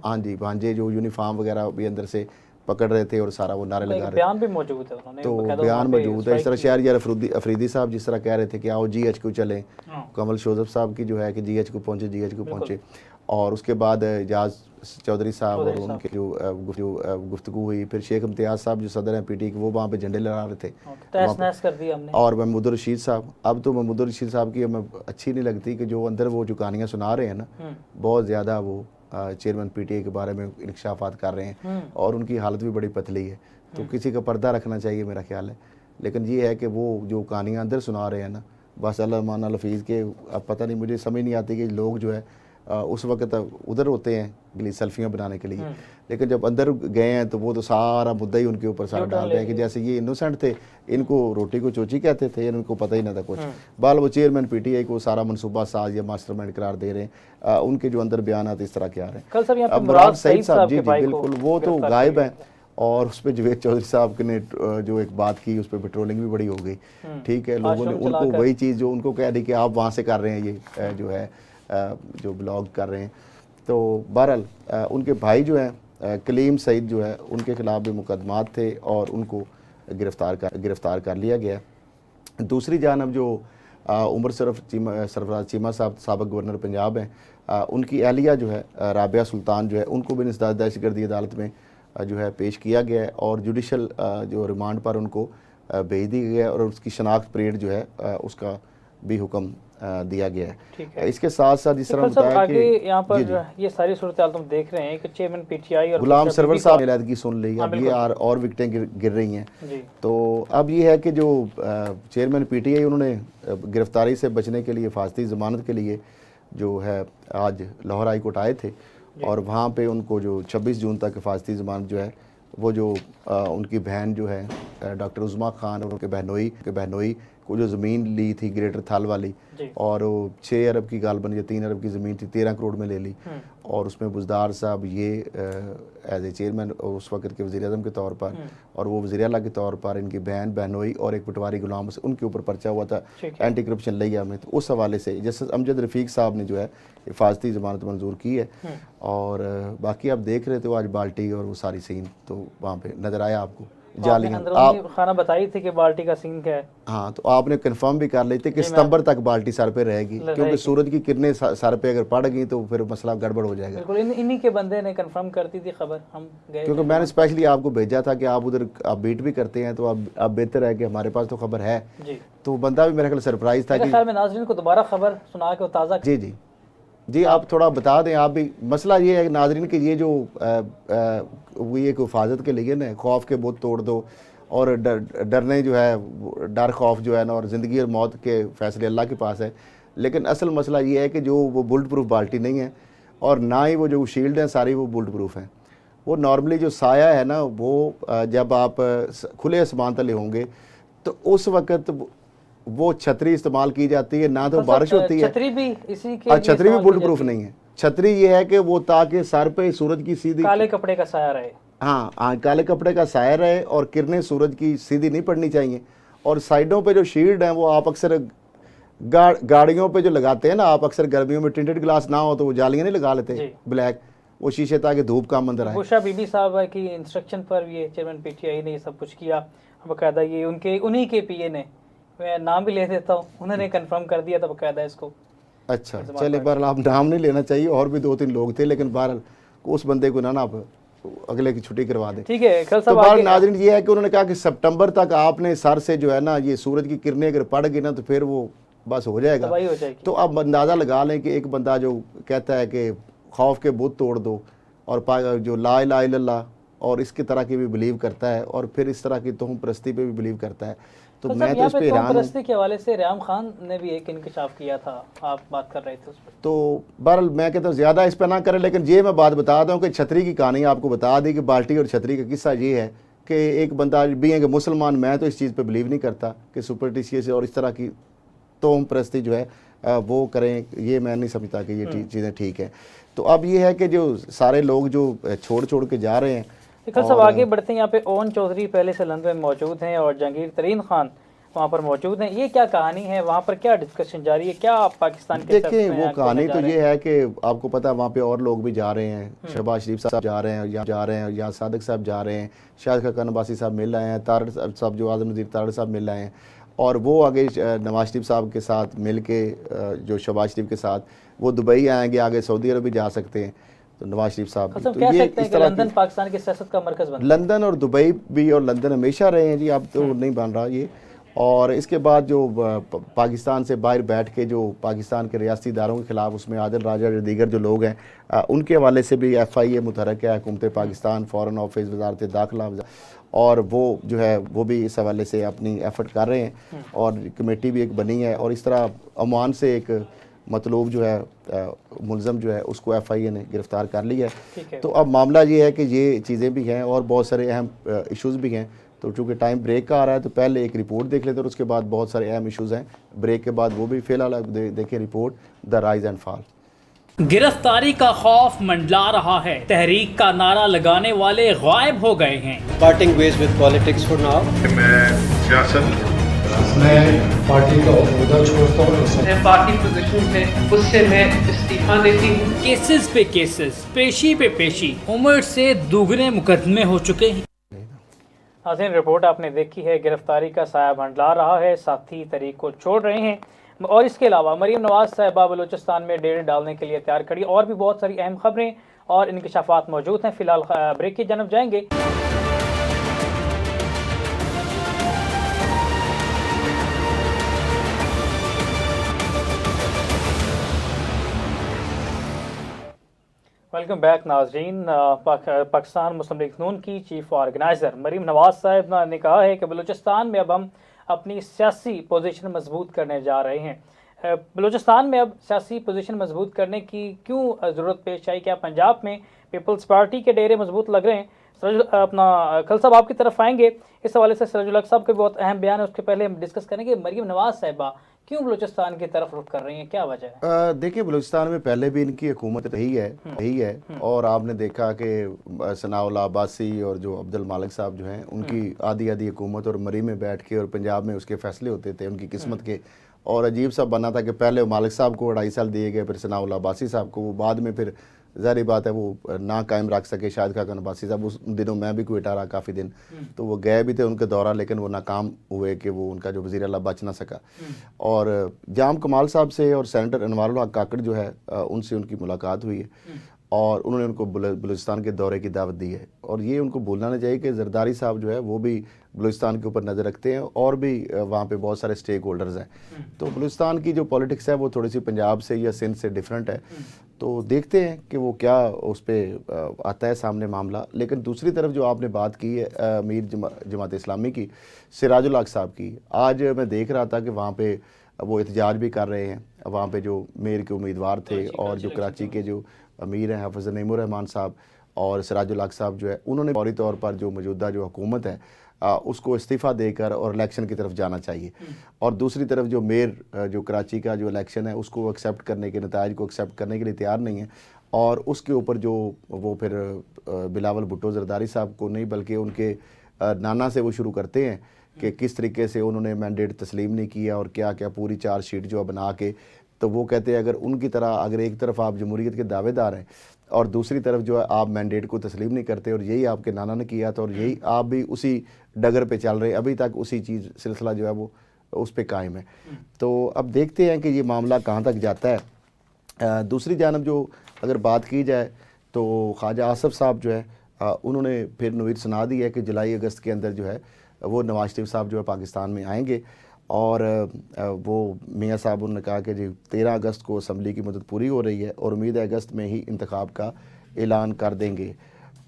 हाँ जी भांजे, जो यूनिफॉर्म वगैरह भी अंदर से पकड़ रहे थे और सारा वो नारे लगा रहे थे। बयान भी मौजूद है, उन्होंने तो बयान मौजूद है। इस तरह शहरियार अफरीदी साहब जिस तरह कह रहे थे कि आओ GH चलें, कमल शोजब साहब की जो है कि GH को पहुँचे। और उसके बाद एजाज चौधरी साहब और उनके जो गुफ्तगू हुई, फिर शेख इम्तियाज़ साहब जो सदर हैं पीटी के, वो वहाँ पे झंडे लहरा रहे थे, तहस-नहस कर दी हमने। और महमूद रशीद साहब, अब तो महमूद रशीद साहब की हमें अच्छी नहीं लगती कि जो अंदर वो जो कहानियाँ सुना रहे हैं ना, बहुत ज़्यादा वो चेयरमैन पीटीआई के बारे में इंकशाफात कर रहे हैं, और उनकी हालत भी बड़ी पतली है। तो किसी का पर्दा रखना चाहिए मेरा ख्याल है। लेकिन ये है कि वो जो कहानियाँ अंदर सुना रहे हैं ना, बस अल्लाह मान लफीज़ के, अब पता नहीं, मुझे समझ नहीं आती कि लोग जो है उस वक्त उधर होते हैं सेल्फियाँ बनाने के लिए, लेकिन जब अंदर गए हैं तो वो तो सारा मुद्दा ही उनके ऊपर सारा डाल रहे हैं कि जैसे ये इनोसेंट थे, इनको रोटी को चोची कहते थे, इनको पता ही ना था कुछ। बाल वो चेयरमैन पीटीआई को सारा मनसूबा साज या मास्टरमाइंड करार दे रहे हैं। उनके जो अंदर बयान इस तरह के आ रहे हैं। अब मुराद सईद साहब, जी बिल्कुल, वो तो गायब हैं। और उस पर जवेद चौधरी साहब ने जो एक बात की, उस पर पेट्रोलिंग भी बड़ी हो गई। ठीक है, लोगों ने उनको वही चीज़ जो उनको कह दी कि आप वहाँ से कर रहे हैं, ये जो है जो ब्लॉग कर रहे हैं। तो बहरहाल उनके भाई जो हैं कलीम सईद जो है, उनके खिलाफ भी मुकदमात थे और उनको गिरफ्तार कर लिया गया। दूसरी जानब जो उमर सरफराज चीमा साहब साबिक गवर्नर पंजाब हैं, उनकी अहलिया जो है राबिया सुल्तान जो है, उनको भी इंसदाद दहशतगर्दी अदालत में जो है पेश किया गया है और जुडिशल जो रिमांड पर उनको भेज दी गया है और उसकी शनाख्त परेड जो है उसका भी हुक्म दिया गया है। इसके साथ साथ जिस तरह बताया कि यहाँ पर ये सारी सूरत तुम देख रहे हैं कि चेयरमैन पीटीआई और गुलाम सरवर साहब ने अलहदगी सुन ली, अब ये और विकटें गिर रही हैं। तो अब ये है कि जो चेयरमैन पीटीआई, उन्होंने गिरफ्तारी से बचने के लिए, फासती ज़मानत के लिए जो है आज लाहौर हाई कोर्ट आए थे और वहाँ पे उनको जो 26 जून तक हिफाजती ज़मानत जो है वो जो उनकी बहन जो है डॉक्टर उज़मा खान और उनके बहनोई को जो ज़मीन ली थी ग्रेटर थाल वाली, और वो 6 अरब की गालबन या 3 अरब की ज़मीन थी 13 करोड़ में ले ली, और उसमें बुज़दार साहब ये एज ए चेयरमैन उस वक्त के वज़ीर आज़म के तौर पर और वो वज़ीर आला के तौर पर इनकी बहन बहनोई और एक पटवारी गुलाम से उनके ऊपर पर्चा हुआ था एंटी करप्शन लिया में। तो उस हवाले से जस्टिस अमजद रफ़ीक साहब ने जो है हिफाजती ज़मानत मंजूर की है। और बाकी आप देख रहे थे आज बाल्टी और वो सारी सीन तो वहाँ पे नज़र आया आपको जालियां। आप खाना बताई थी कि बाल्टी का सीन क्या है। हाँ, तो आपने कंफर्म भी कर लेते कि सितंबर तक बाल्टी सर पे रहेगी, क्योंकि सूरज की किरणें सर पे अगर पड़ गई तो फिर मसला गड़बड़ हो जाएगा। बिल्कुल, इन्हीं के बंदे ने कंफर्म करती थी खबर, हम गए क्योंकि मैंने स्पेशली आपको भेजा था कि आप उधर आप बीट भी करते हैं, तो आप बेहतर है कि हमारे पास तो खबर है जी। तो बंदा भी मेरे ख्याल सरप्राइज था कि ख्याल में नाज़रीन को दोबारा खबर सुना के ताज़ा। जी जी जी, आप थोड़ा बता दें आप भी। मसला ये है नाज़रीन कि ये जो ये एक हिफाजत के लिए ना खौफ के बुत तोड़ दो और डरने जो है डर खौफ जो है ना, और ज़िंदगी और मौत के फैसले अल्लाह के पास है। लेकिन असल मसला ये है कि जो वो बुलेट प्रूफ बाल्टी नहीं है और ना ही वो जो शील्ड है सारी वो बुलेट प्रूफ है। वो नॉर्मली जो साया है ना वो जब आप खुले आसमान तले होंगे तो उस वक़्त वो छतरी इस्तेमाल की जाती है, ना तो बारिश होती है। छतरी भी इसी के छतरी भी बुलेट प्रूफ नहीं है। छतरी ये है कि वो ताकि सर पे सूरज की सीधी काले कपड़े का साया रहे। हाँ, काले कपड़े का साया रहे और किरणें सूरज की सीधी नहीं पड़नी चाहिए। और साइडों पे जो शील्ड हैं वो आप अक्सर गाड़ियों पे जो लगाते हैं ना, आप अक्सर गर्मियों में टिंटेड ग्लास ना हो तो वो जालियां नहीं लगा लेते ब्लैक, वो शीशे ताकि धूप कम अंदर आए। बुशा बीबी साहब की इंस्ट्रक्शन पर ये चेयरमैन पीटीआई ने ये सब कुछ किया। बाकायदा ये उन्हीं के पीए ने, मैं नाम भी ले देता हूँ, उन्होंने कंफर्म कर दिया था बाकायदा इसको। अच्छा, चलिए बहरहाल आप नाम नहीं लेना चाहिए, और भी 2-3 लोग थे, लेकिन बहरहाल उस बंदे को ना आप अगले की छुट्टी करवा दें। ठीक है। तो बार नाज़रीन ये है कि उन्होंने कहा कि सितंबर तक आपने सर से जो है ना ये सूरज की किरणें अगर पड़ गई ना तो फिर वो बस हो जाएगा। तो अब अंदाज़ा लगा लें कि एक बंदा जो कहता है कि खौफ के बुत तोड़ दो और जो ला इलाहा इल्लल्लाह और इसकी तरह की भी बिलीव करता है और फिर इस तरह की तोहम परस्ती पे भी बिलीव करता है, तो मैं तो इस पे हैरान हूं। के हवाले से रियाम खान ने भी एक इंकशाफ किया था, आप बात कर रहे थे उस पर। तो बहरहाल मैं कहता हूँ ज़्यादा इस पर ना करें, लेकिन ये मैं बात बता दूँ कि छतरी की कहानी आपको बता दी कि बाल्टी और छतरी का किस्सा ये है कि एक बंदा भी है कि मुसलमान, मैं तो इस चीज़ पर बिलीव नहीं करता कि सुपरस्टिशियस और इस तरह की तोहम परस्ती जो है वो करें, ये मैं नहीं समझता कि ये चीज़ें ठीक है। तो अब ये है कि जो सारे लोग जो छोड़ के जा रहे हैं। सब आगे बढ़ते हैं। यहाँ पे ओवन चौधरी पहले से लंदन में मौजूद हैं और जहांगीर तरीन खान वहाँ पर मौजूद हैं। ये क्या कहानी है, वहाँ पर क्या डिस्कशन जारी है, क्या पाकिस्तान के? देखिए वो कहानी तो ये है कि आपको पता है वहाँ पे और लोग भी जा रहे हैं, शहबाज शरीफ साहब जा रहे हैं, या सादिक साहब जा रहे हैं, शाहिद खान अब्बासी साहब मिल रहे हैं, तारड़ साहब जो आज़म नज़ीर तारड़ साहब मिल रहे हैं, और वो आगे नवाज शरीफ साहब के साथ मिल के जो शहबाज शरीफ के साथ वो दुबई आएंगे, आगे सऊदी अरब भी जा सकते हैं। तो नवाज शरीफ साहब तो ये इस तरह लंदन पाकिस्तान की सियासत का मरकज़ बन, लंदन और दुबई भी, और लंदन हमेशा रहे हैं जी, अब तो नहीं बन रहा ये। और इसके बाद जो पाकिस्तान से बाहर बैठ के जो पाकिस्तान के रियासती इदारों के ख़िलाफ़ उसमें आदिल राजा जो दीगर जो लोग हैं उनके हवाले से भी FIA मुतहरक है, हुकूमत पाकिस्तान, फ़ॉरेन ऑफिस, वजारत दाखिला, और वो जो है वो भी इस हवाले से अपनी एफर्ट कर रहे हैं और कमेटी भी एक बनी है। और इस तरह ओमान से एक मतलूब जो है मुलज़म जो है उसको FIA ने गिरफ़्तार कर लिया है। तो अब मामला ये है कि ये चीज़ें भी हैं और बहुत सारे अहम इश्यूज़ भी हैं। तो चूँकि टाइम ब्रेक का आ रहा है तो पहले एक रिपोर्ट देख लेते हैं और उसके बाद बहुत सारे अहम इश्यूज़ हैं ब्रेक के बाद, वो भी फ़िलहाल देखें report the rise and fall. गिरफ्तारी का खौफ मंडला रहा है, तहरीक का नारा लगाने वाले गायब हो गए हैं। Parting ways with politics for now. मैं सियासत मैं पार्टी का ओहदा छोड़ता हूँ, मैं पार्टी पोजीशन है उससे मैं इस्तीफा देती हूँ। केसेस पे केसेस, पेशी पे पेशी, उम्र से दुगने मुकदमे हो चुके हैं। नाज़रीन, रिपोर्ट आपने देखी है, गिरफ्तारी का साया मंडला रहा है, साथी तहरीक को छोड़ रहे हैं। और इसके अलावा मरीम नवाज साहिबा बलूचिस्तान में डेरे डालने के लिए तैयार खड़ी, और भी बहुत सारी अहम खबरें और इंकशाफात मौजूद हैं। फिलहाल ब्रेक की जानब जाएंगे। वेलकम बैक नाजरीन। पाकिस्तान मुस्लिम लीग नून की चीफ ऑर्गेनाइज़र मरीम नवाज साहिब ने कहा है कि बलूचिस्तान में अब हम अपनी सियासी पोजीशन मजबूत करने जा रहे हैं। बलूचिस्तान में अब सियासी पोजीशन मजबूत करने की क्यों ज़रूरत पेश आई? क्या पंजाब में पीपल्स पार्टी के डेरे मजबूत लग रहे हैं? अपना खल साहब आपकी तरफ आएंगे इस हवाले से। सिराजुल हक साहब के बहुत अहम बयान है, उसके पहले हम डिस्कस करेंगे मरीम नवाज साहिबा क्यों बलूचिस्तान की तरफ रुख कर रही हैं, क्या वजह है? देखिए, बलूचिस्तान में पहले भी इनकी हुकूमत रही है और आपने देखा कि सनाउल्लाह अब्बासी और जो अब्दुल मालिक साहब जो हैं उनकी आधी हुकूमत और मरी में बैठ के और पंजाब में उसके फैसले होते थे उनकी किस्मत के। और अजीब सा बना था कि पहले मालिक साहब को 2.5 साल दिए गए, फिर सनाउल्लाह अब्बासी साहब को, वो बाद में फिर ज़ाहिर बात है वो ना कायम रख सके। शाहिद खान अब्बासी साहब उस दिनों मैं भी क्वेटा रहा काफ़ी दिन, तो वो गए भी थे उनके दौरा, लेकिन वो नाकाम हुए कि वो उनका जो वज़ीर आला बच ना सका। और जाम कमाल साहब से और सेनेटर अनवारुल हक काकड़ जो है उनसे उनकी मुलाकात हुई है और उन्होंने उनको बलूचिस्तान के दौरे की दावत दी है। और ये उनको भूलना नहीं चाहिए कि जरदारी साहब जो है वो भी बलूचिस्तान के ऊपर नज़र रखते हैं और भी वहाँ पे बहुत सारे स्टेक होल्डर्स हैं। तो बलूचिस्तान की जो पॉलिटिक्स है वो थोड़ी सी पंजाब से या सिंध से डिफरेंट है, तो देखते हैं कि वो क्या उस पर आता है सामने मामला। लेकिन दूसरी तरफ जो आपने बात की है अमीर जमात इस्लामी की, सिराजुल हक साहब की, आज मैं देख रहा था कि वहाँ पे वो एहतजाज भी कर रहे हैं। वहाँ पे जो मेयर के उम्मीदवार थे और जो कराची के जो अमीर हैं हाफिज़ नईमुर रहमान साहब और सिराजुल हक साहब जो है उन्होंने फौरी तौर पर जो मौजूदा जो हुकूमत है उसको इस्तीफ़ा देकर और इलेक्शन की तरफ जाना चाहिए। और दूसरी तरफ जो मेयर जो कराची का जो इलेक्शन है उसको एक्सेप्ट करने के, नताइज को एक्सेप्ट करने के लिए तैयार नहीं है। और उसके ऊपर जो वो फिर बिलावल भुट्टो जरदारी साहब को नहीं बल्कि उनके नाना से वो शुरू करते हैं कि किस तरीके से उन्होंने मैंडेट तस्लीम नहीं किया और क्या क्या पूरी चार्जशीट जो बना के, तो वो कहते हैं अगर उनकी तरह अगर एक तरफ आप जमहूरियत के दावेदार हैं और दूसरी तरफ जो है आप मैंडेट को तस्लीम नहीं करते और यही आपके नाना ने किया था और यही आप भी उसी डगर पे चल रहे, अभी तक उसी चीज़ सिलसिला जो है वो उस पर कायम है। तो अब देखते हैं कि ये मामला कहाँ तक जाता है। दूसरी जानब जो अगर बात की जाए तो ख्वाजा आसफ साहब जो है उन्होंने फिर नवीद सुना दी है कि जुलाई अगस्त के अंदर जो है वो नवाज शरीफ साहब जो है पाकिस्तान में आएंगे। और वो मियाँ साहब उन्होंने कहा कि जी 13 अगस्त को असम्बली की मुद्दत पूरी हो रही है और उम्मीद है अगस्त में ही इंतखाब का ऐलान कर देंगे।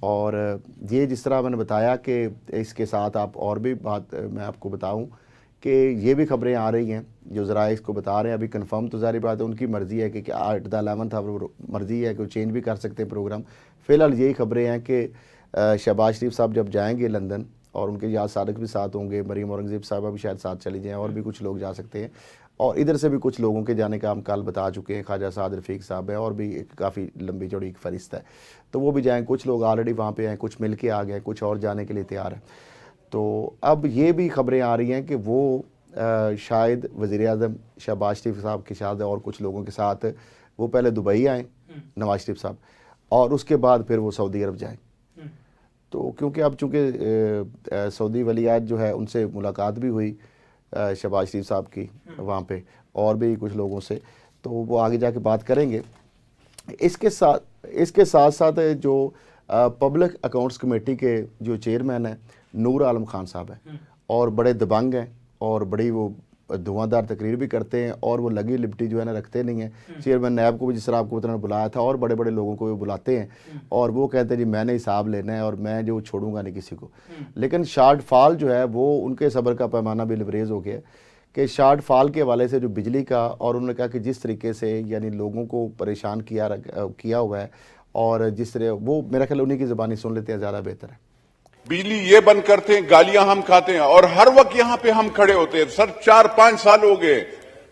और ये जिस तरह मैंने बताया कि इसके साथ आप और भी बात मैं आपको बताऊं कि ये भी खबरें आ रही हैं जो ज़रा इसको बता रहे हैं, अभी कंफर्म तो ज़ाहिर बात है उनकी मर्ज़ी है कि 8/11 था, मर्ज़ी है कि वो चेंज भी कर सकते हैं प्रोग्राम। फ़िलहाल यही खबरें हैं कि शहबाज शरीफ साहब जब जाएंगे लंदन और उनके याद सादक भी साथ होंगे, मरीम औरंगज़ेब साहबा भी शायद साथ चली जाएँ और भी कुछ लोग जा सकते हैं। और इधर से भी कुछ लोगों के जाने का हम कल बता चुके हैं, ख्वाजा साद रफ़ीक साहब है और भी एक काफ़ी लंबी चौड़ी एक फ़रिस्त है, तो वो भी जाएँ। कुछ लोग ऑलरेडी वहाँ पे हैं, कुछ मिल के आ गए, कुछ और जाने के लिए तैयार हैं। तो अब ये भी खबरें आ रही हैं कि वो शायद वज़ीर-ए-आज़म शहबाज शरीफ साहब के साथ और कुछ लोगों के साथ वो पहले दुबई आएँ नवाज शरीफ साहब और उसके बाद फिर वो सऊदी अरब जाएँ। तो क्योंकि अब चूँकि सऊदी वलीअहद जो है उनसे मुलाकात भी हुई शहबाज शरीफ साहब की वहाँ पे और भी कुछ लोगों से, तो वो आगे जाके बात करेंगे। इसके साथ साथ जो पब्लिक अकाउंट्स कमेटी के जो चेयरमैन हैं नूर आलम खान साहब हैं और बड़े दबंग हैं और बड़ी वो धुआंधार तकरीर भी करते हैं और वो लगी लिपटी जो है ना रखते नहीं है। चेयरमैन नैब को भी जिस तरह आपको उन्होंने बुलाया था और बड़े बड़े लोगों को भी बुलाते हैं और वो कहते हैं जी मैंने हिसाब लेना है और मैं जो छोड़ूंगा नहीं किसी को। लेकिन शार्ट फॉल जो है वो उनके सब्र का पैमाना भी लबरेज हो गया कि शार्ट फॉल के हवाले से जो बिजली का, और उन्होंने कहा कि जिस तरीके से यानी लोगों को परेशान किया हुआ है और जिस तरह वो मेरा ख्याल उन्हीं की ज़बानी सुन लेते हैं ज़्यादा बेहतर है। बिजली ये बंद करते हैं, गालियां हम खाते हैं और हर वक्त यहां पे हम खड़े होते हैं। सर 4-5 साल हो गए,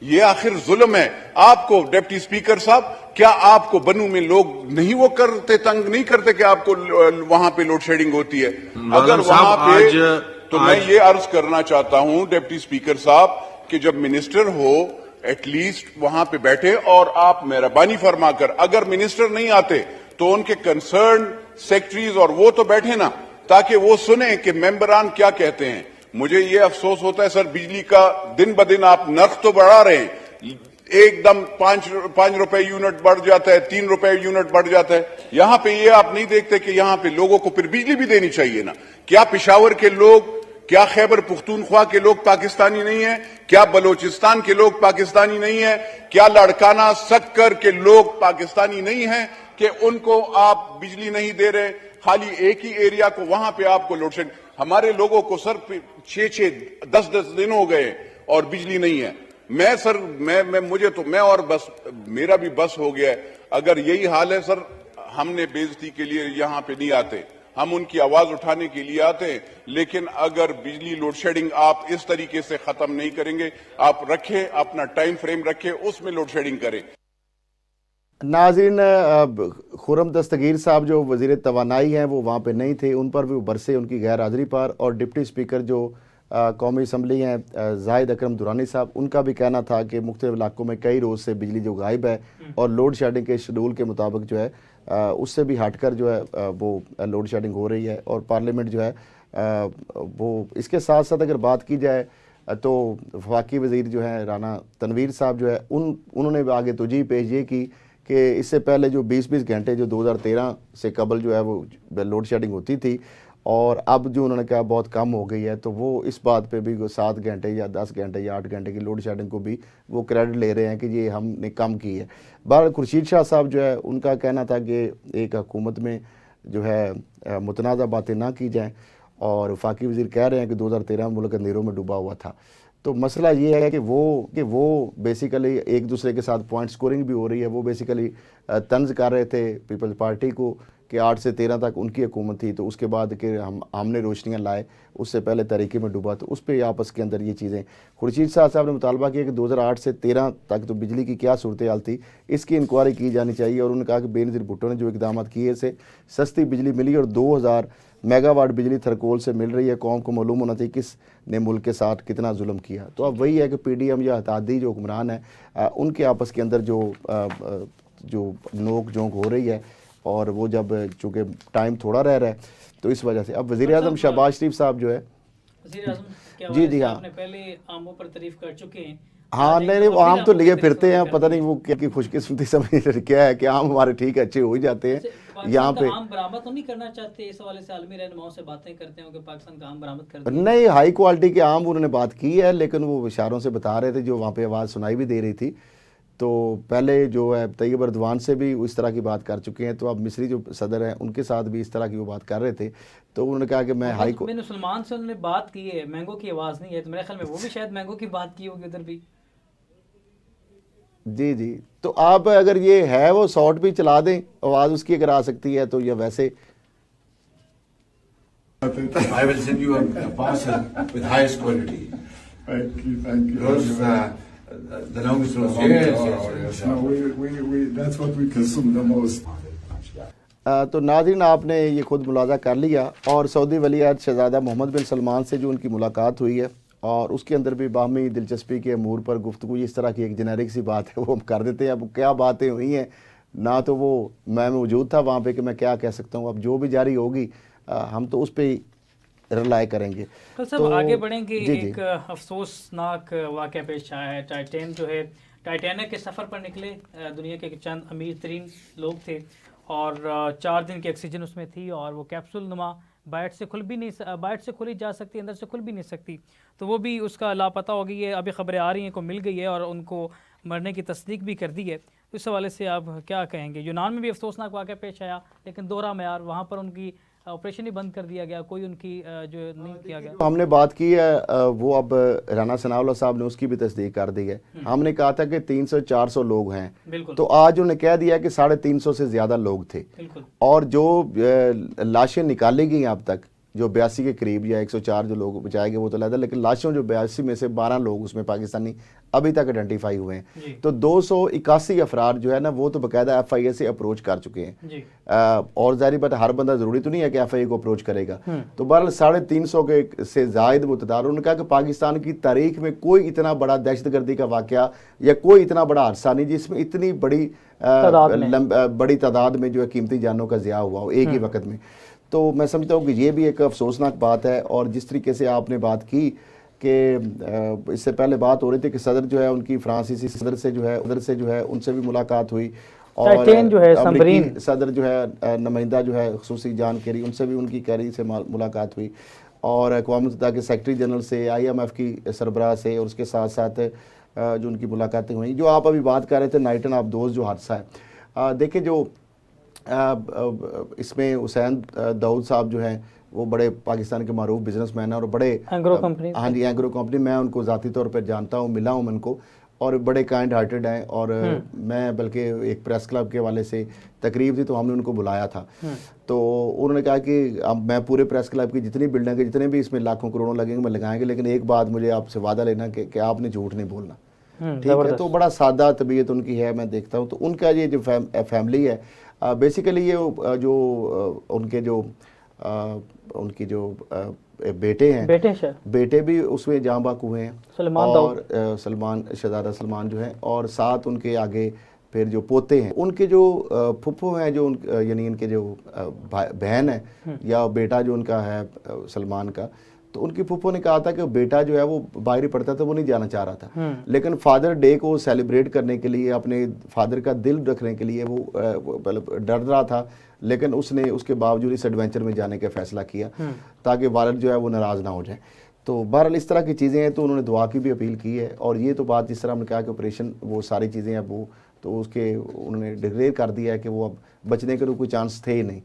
ये आखिर जुल्म है। आपको डिप्टी स्पीकर साहब, क्या आपको बनू में लोग नहीं वो करते, तंग नहीं करते कि आपको वहां पे लोड शेडिंग होती है? अगर वहां पे तो मैं ये अर्ज करना चाहता हूं डिप्टी स्पीकर साहब कि जब मिनिस्टर हो एटलीस्ट वहां पे बैठे और आप मेहरबानी फरमाकर, अगर मिनिस्टर नहीं आते तो उनके कंसर्न सेक्रेटरीज और वो तो बैठे ना, ताकि वो सुने कि मेंबरान क्या कहते हैं। मुझे ये अफसोस होता है सर, बिजली का दिन ब दिन आप नर्ख तो बढ़ा रहे हैं, एकदम 5 रुपए यूनिट बढ़ जाता है, 3 रुपए यूनिट बढ़ जाता है। यहां पे ये आप नहीं देखते कि यहां पे लोगों को फिर बिजली भी देनी चाहिए ना? क्या पेशावर के लोग, क्या खैबर पुख्तूनख्वा के लोग पाकिस्तानी नहीं है? क्या बलोचिस्तान के लोग पाकिस्तानी नहीं है? क्या लड़काना सक्कर के लोग पाकिस्तानी नहीं है कि उनको आप बिजली नहीं दे रहे? खाली एक ही एरिया को वहां पे आपको लोड शेडिंग। हमारे लोगों को सर 6-10 दिन हो गए और बिजली नहीं है। मैं सर मैं और बस मेरा भी बस हो गया है। अगर यही हाल है सर, हमने बेइज्जती के लिए यहां पे नहीं आते, हम उनकी आवाज उठाने के लिए आते हैं। लेकिन अगर बिजली लोड शेडिंग आप इस तरीके से खत्म नहीं करेंगे, आप रखें, अपना टाइम फ्रेम रखें, उसमें लोड शेडिंग करें। नाज़रीन, खुर्रम दस्तगीर साहब जो वज़ीर तवानाई हैं वो वहाँ पे नहीं थे, उन पर भी बरसे उनकी गैर हाज़िरी पर। और डिप्टी स्पीकर जो कौमी असम्बली हैं जाहिद अकरम दुरानी साहब, उनका भी कहना था कि मुख्तलिफ इलाकों में कई रोज़ से बिजली जो गायब है और लोड शेडिंग के शेड्यूल के मुताबिक जो है उससे भी हटकर जो है वो लोड शेडिंग हो रही है। और पार्लियामेंट जो है वो इसके साथ साथ अगर बात की जाए तो वफाकी वज़ीर जो है राना तनवीर साहब जो है उन्होंने भी आगे तोजी पेश ये की कि इससे पहले जो 20-20 घंटे जो 2013 से कबल जो है वो लोड शेडिंग होती थी, और अब जो उन्होंने कहा बहुत कम हो गई है, तो वो इस बात पे भी 7 घंटे या 10 घंटे या 8 घंटे की लोड शेडिंग को भी वो क्रेडिट ले रहे हैं कि ये हमने कम की है। बहरहाल खुर्शीद शाह साहब जो है उनका कहना था कि एक हुकूमत में जो है मुतनाज़ा बातें ना की जाएँ, और वफाकी वज़ीर कह रहे हैं कि 2013 में मुल्क अंधेरों में डूबा हुआ था। तो मसला ये है कि वो बेसिकली एक दूसरे के साथ पॉइंट स्कोरिंग भी हो रही है। वो बेसिकली तंज कर रहे थे पीपल्स पार्टी को कि 8 से 13 तक उनकी हुकूमत थी, तो उसके बाद कि हमने रोशनियाँ लाए, उससे पहले तरीके में डूबा, तो उस पर आपस के अंदर ये चीज़ें। खुर्शीद साहब ने मुतालबा किया कि 2008 से 13 तक तो बिजली की क्या सूरत हाल थी, इसकी इंक्वायरी की जानी चाहिए। और उन्होंने कहा कि बेनज़ीर भुट्टो ने जो इकदाम किए से सस्ती बिजली मिली और 2000 मेगावाट बिजली थरकोल से मिल रही है। कौम को मालूम होना चाहिए किस ने मुल्क के साथ कितना जुल्म किया। तो अब वही है कि PDM या हतादी जो हुक्मरान है उनके आपस के अंदर जो नोक झोंक हो रही है, और वो जब चूँकि टाइम थोड़ा रह रहा है तो इस वजह से अब वज़ीर आज़म शहबाज शरीफ साहब जो है जी हाँ पहले आमों पर तारीफ कर चुके हैं। हाँ नहीं वो आम तो लिए फिरते हैं, पता नहीं वो क्या की खुशकिस्मती समझ क्या है कि आम हमारे ठीक अच्छे हो ही जाते हैं यहाँ पे। आम बरामद तो नहीं करना चाहते, इस हवाले से आलमी रहनुमाओं से बातें करते हैं कि पाकिस्तान का आम बरामद कर दें। नहीं, हाई क्वालिटी के आम उन्होंने बात की है, लेकिन वो इशारों से बता रहे थे, जो वहाँ पे आवाज़ सुनाई भी दे रही थी। तो पहले जो है तैयब अर्दवान से भी इस तरह की बात कर चुके हैं, तो अब मिस्री जो सदर हैं उनके साथ भी इस तरह की वो बात कर रहे थे। तो उन्होंने कहा कि मैं हाई मैंने सलमान से उन्होंने बात की है, मैंगो की आवाज़ नहीं है, तो मेरे ख्याल में वो भी शायद मैंगो की बात की होगी उधर भी। जी तो आप अगर ये है वो शॉर्ट भी चला दें, आवाज़ उसकी अगर आ सकती है तो, या वैसे I will send you a parcel with highest quality. Thank you. Those, the longest rows. Yes. No, that's what we consume the most. तो नाज़रीन, आपने ये खुद मुलाज़ा कर लिया, और सऊदी वलीअहद शहज़ादा मोहम्मद बिन सलमान से जो उनकी मुलाकात हुई है, और उसके अंदर भी बाहमी दिलचस्पी के अमूर पर गुफ्तगू, इस तरह की एक जेनेरिक सी बात है वो हम कर देते हैं। अब क्या बातें हुई हैं ना, तो वो मैं मौजूद था वहाँ पे कि मैं क्या कह सकता हूँ। अब जो भी जारी होगी हम तो उस पर ही रिलाय करेंगे। कल सब तो आगे बढ़ेंगे। एक अफसोसनाक वाक़या पेश आया है। टाइटैनिक के सफ़र पर निकले दुनिया के चंद अमीर तरीन लोग थे, और 4 दिन की ऑक्सीजन उसमें थी, और वो कैप्सूल नुमा बाहर से खुली जा सकती, अंदर से खुल भी नहीं सकती। तो वो भी उसका लापता हो गई है। अभी खबरें आ रही हैं को मिल गई है, और उनको मरने की तस्दीक भी कर दी है। तो इस हवाले से आप क्या कहेंगे? यूनान में भी अफसोसनाक वाक़या पेश आया, लेकिन दोहरा मेयार, वहाँ पर उनकी ऑपरेशन ही बंद कर दिया गया, कोई उनकी जो नहीं किया गया। हमने बात की है वो, अब राना सनाउल्लाह साहब ने उसकी भी तस्दीक कर दी है। हमने कहा था कि 300-400 लोग हैं, तो आज उन्होंने कह दिया कि 350 से ज़्यादा लोग थे। और जो लाशें निकाली गई अब तक, जो 82 के करीब या 104 जो लोग बचाए गए वो तो अलग है, लेकिन लाशों जो 82 में से 12 लोग उसमें पाकिस्तानी अभी तक आइडेंटिफाई हुए हैं। तो 281 अफराद जो है ना, वो तो बाकायदा FIA से अप्रोच कर चुके हैं। और जारी बात, हर बंदा ज़रूरी तो नहीं है कि FIA को अप्रोच करेगा। तो बहरहाल 350 के से ज़ायद वो तादाद। उन्होंने कहा कि पाकिस्तान की तारीख में कोई इतना बड़ा दहशतगर्दी का वाक़या या कोई इतना बड़ा हादसा नहीं जिसमें इतनी बड़ी तादाद में जो है कीमती जानों का ज़िया हुआ हो एक ही वक्त में। तो मैं समझता हूँ कि ये भी एक अफसोसनाक बात है। और जिस तरीके से आपने बात की कि इससे पहले बात हो रही थी कि सदर जो है उनकी फ्रांसीसी सदर से जो है उनसे भी मुलाकात हुई, और जो है अमरीकी सदर जो है नुमाइंदा जो है खुसूसी जान केरी, उनसे भी उनकी कैरी से मुलाकात हुई, और अक़वाम मुत्तहिदा के सेक्रेटरी जनरल से, IMF की सरबराह से, और उसके साथ साथ जो उनकी मुलाकातें हुई। जो आप अभी बात कर रहे थे नाइटन ऑफ दोस्त जो हादसा है, देखिए जो इसमें हुसैन दाऊद साहब जो हैं वो बड़े पाकिस्तान के मारूफ बिजनेसमैन हैं, और बड़े एंग्रो कंपनी, हाँ जी एंग्रो कंपनी, मैं उनको ज़ाती तौर पर जानता हूँ, मिला हूँ उनको, और बड़े काइंड हार्टेड हैं। और मैं बल्कि एक प्रेस क्लब के हवाले से तकरीब थी तो हमने उनको बुलाया था, तो उन्होंने कहा कि अब मैं पूरे प्रेस क्लब की जितनी बिल्डिंग है, जितने भी इसमें लाखों करोड़ों लगेंगे मैं लगाएंगे, लेकिन एक बात मुझे आपसे वादा लेना कि आपने झूठ नहीं बोलना। ठीक है, तो बड़ा सादा तबीयत उनकी है, मैं देखता हूँ। तो उनका ये जो फैमिली है बेसिकली ये उनकी जो बेटे हैं, बेटे भी उसमें जहाँ बाक हुए हैं, और सलमान शहजादा सलमान जो है, और साथ उनके आगे फिर जो पोते हैं, उनके जो फुफ्फो हैं, जो यानी इनके जो बहन है या बेटा जो उनका है सलमान का, तो उनकी फुफ्फो ने कहा था कि बेटा जो है वो बाहर ही पढ़ता था, वो नहीं जाना चाह रहा था, लेकिन फादर डे को सेलिब्रेट करने के लिए, अपने फादर का दिल रखने के लिए वो डर रहा था, लेकिन उसने उसके बावजूद इस एडवेंचर में जाने का फैसला किया ताकि वालिद जो है वो नाराज़ ना हो जाए। तो बहरहाल इस तरह की चीज़ें हैं, तो उन्होंने दुआ की भी अपील की है। और ये तो बात जिस तरह हमने कहा कि ऑपरेशन वो सारी चीज़ें अब वो तो उसके उन्होंने डिक्लेयर कर दिया है कि वो अब बचने के कोई चांस थे ही नहीं।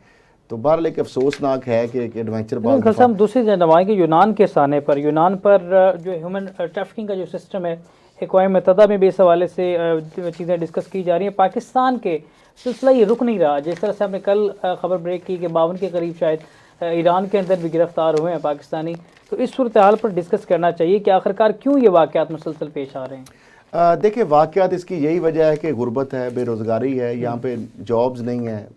तो बहरहाल एक अफसोसनाक है कि एडवेंचर हम दूसरी नमाई के यूनान के साने पर, यूनान पर जो ह्यूमन ट्रैफिकिंग का जो सिस्टम है, अक़वाम मुत्तहिदा में भी इस हवाले से चीज़ें डिस्कस की जा रही हैं। पाकिस्तान के सिलसिला ये रुक नहीं रहा। जिस तरह से हमने कल खबर ब्रेक की कि 52 के करीब शायद ईरान के अंदर भी गिरफ्तार हुए हैं पाकिस्तानी, तो इस सूरत हाल पर डिस्कस करना चाहिए कि आखिरकार क्यों ये वाक़यात मुसलसल पेश आ रहे हैं। देखिए, वाक़यात इसकी यही वजह है कि गुर्बत है, बेरोज़गारी है, यहाँ पे जॉब्स नहीं है,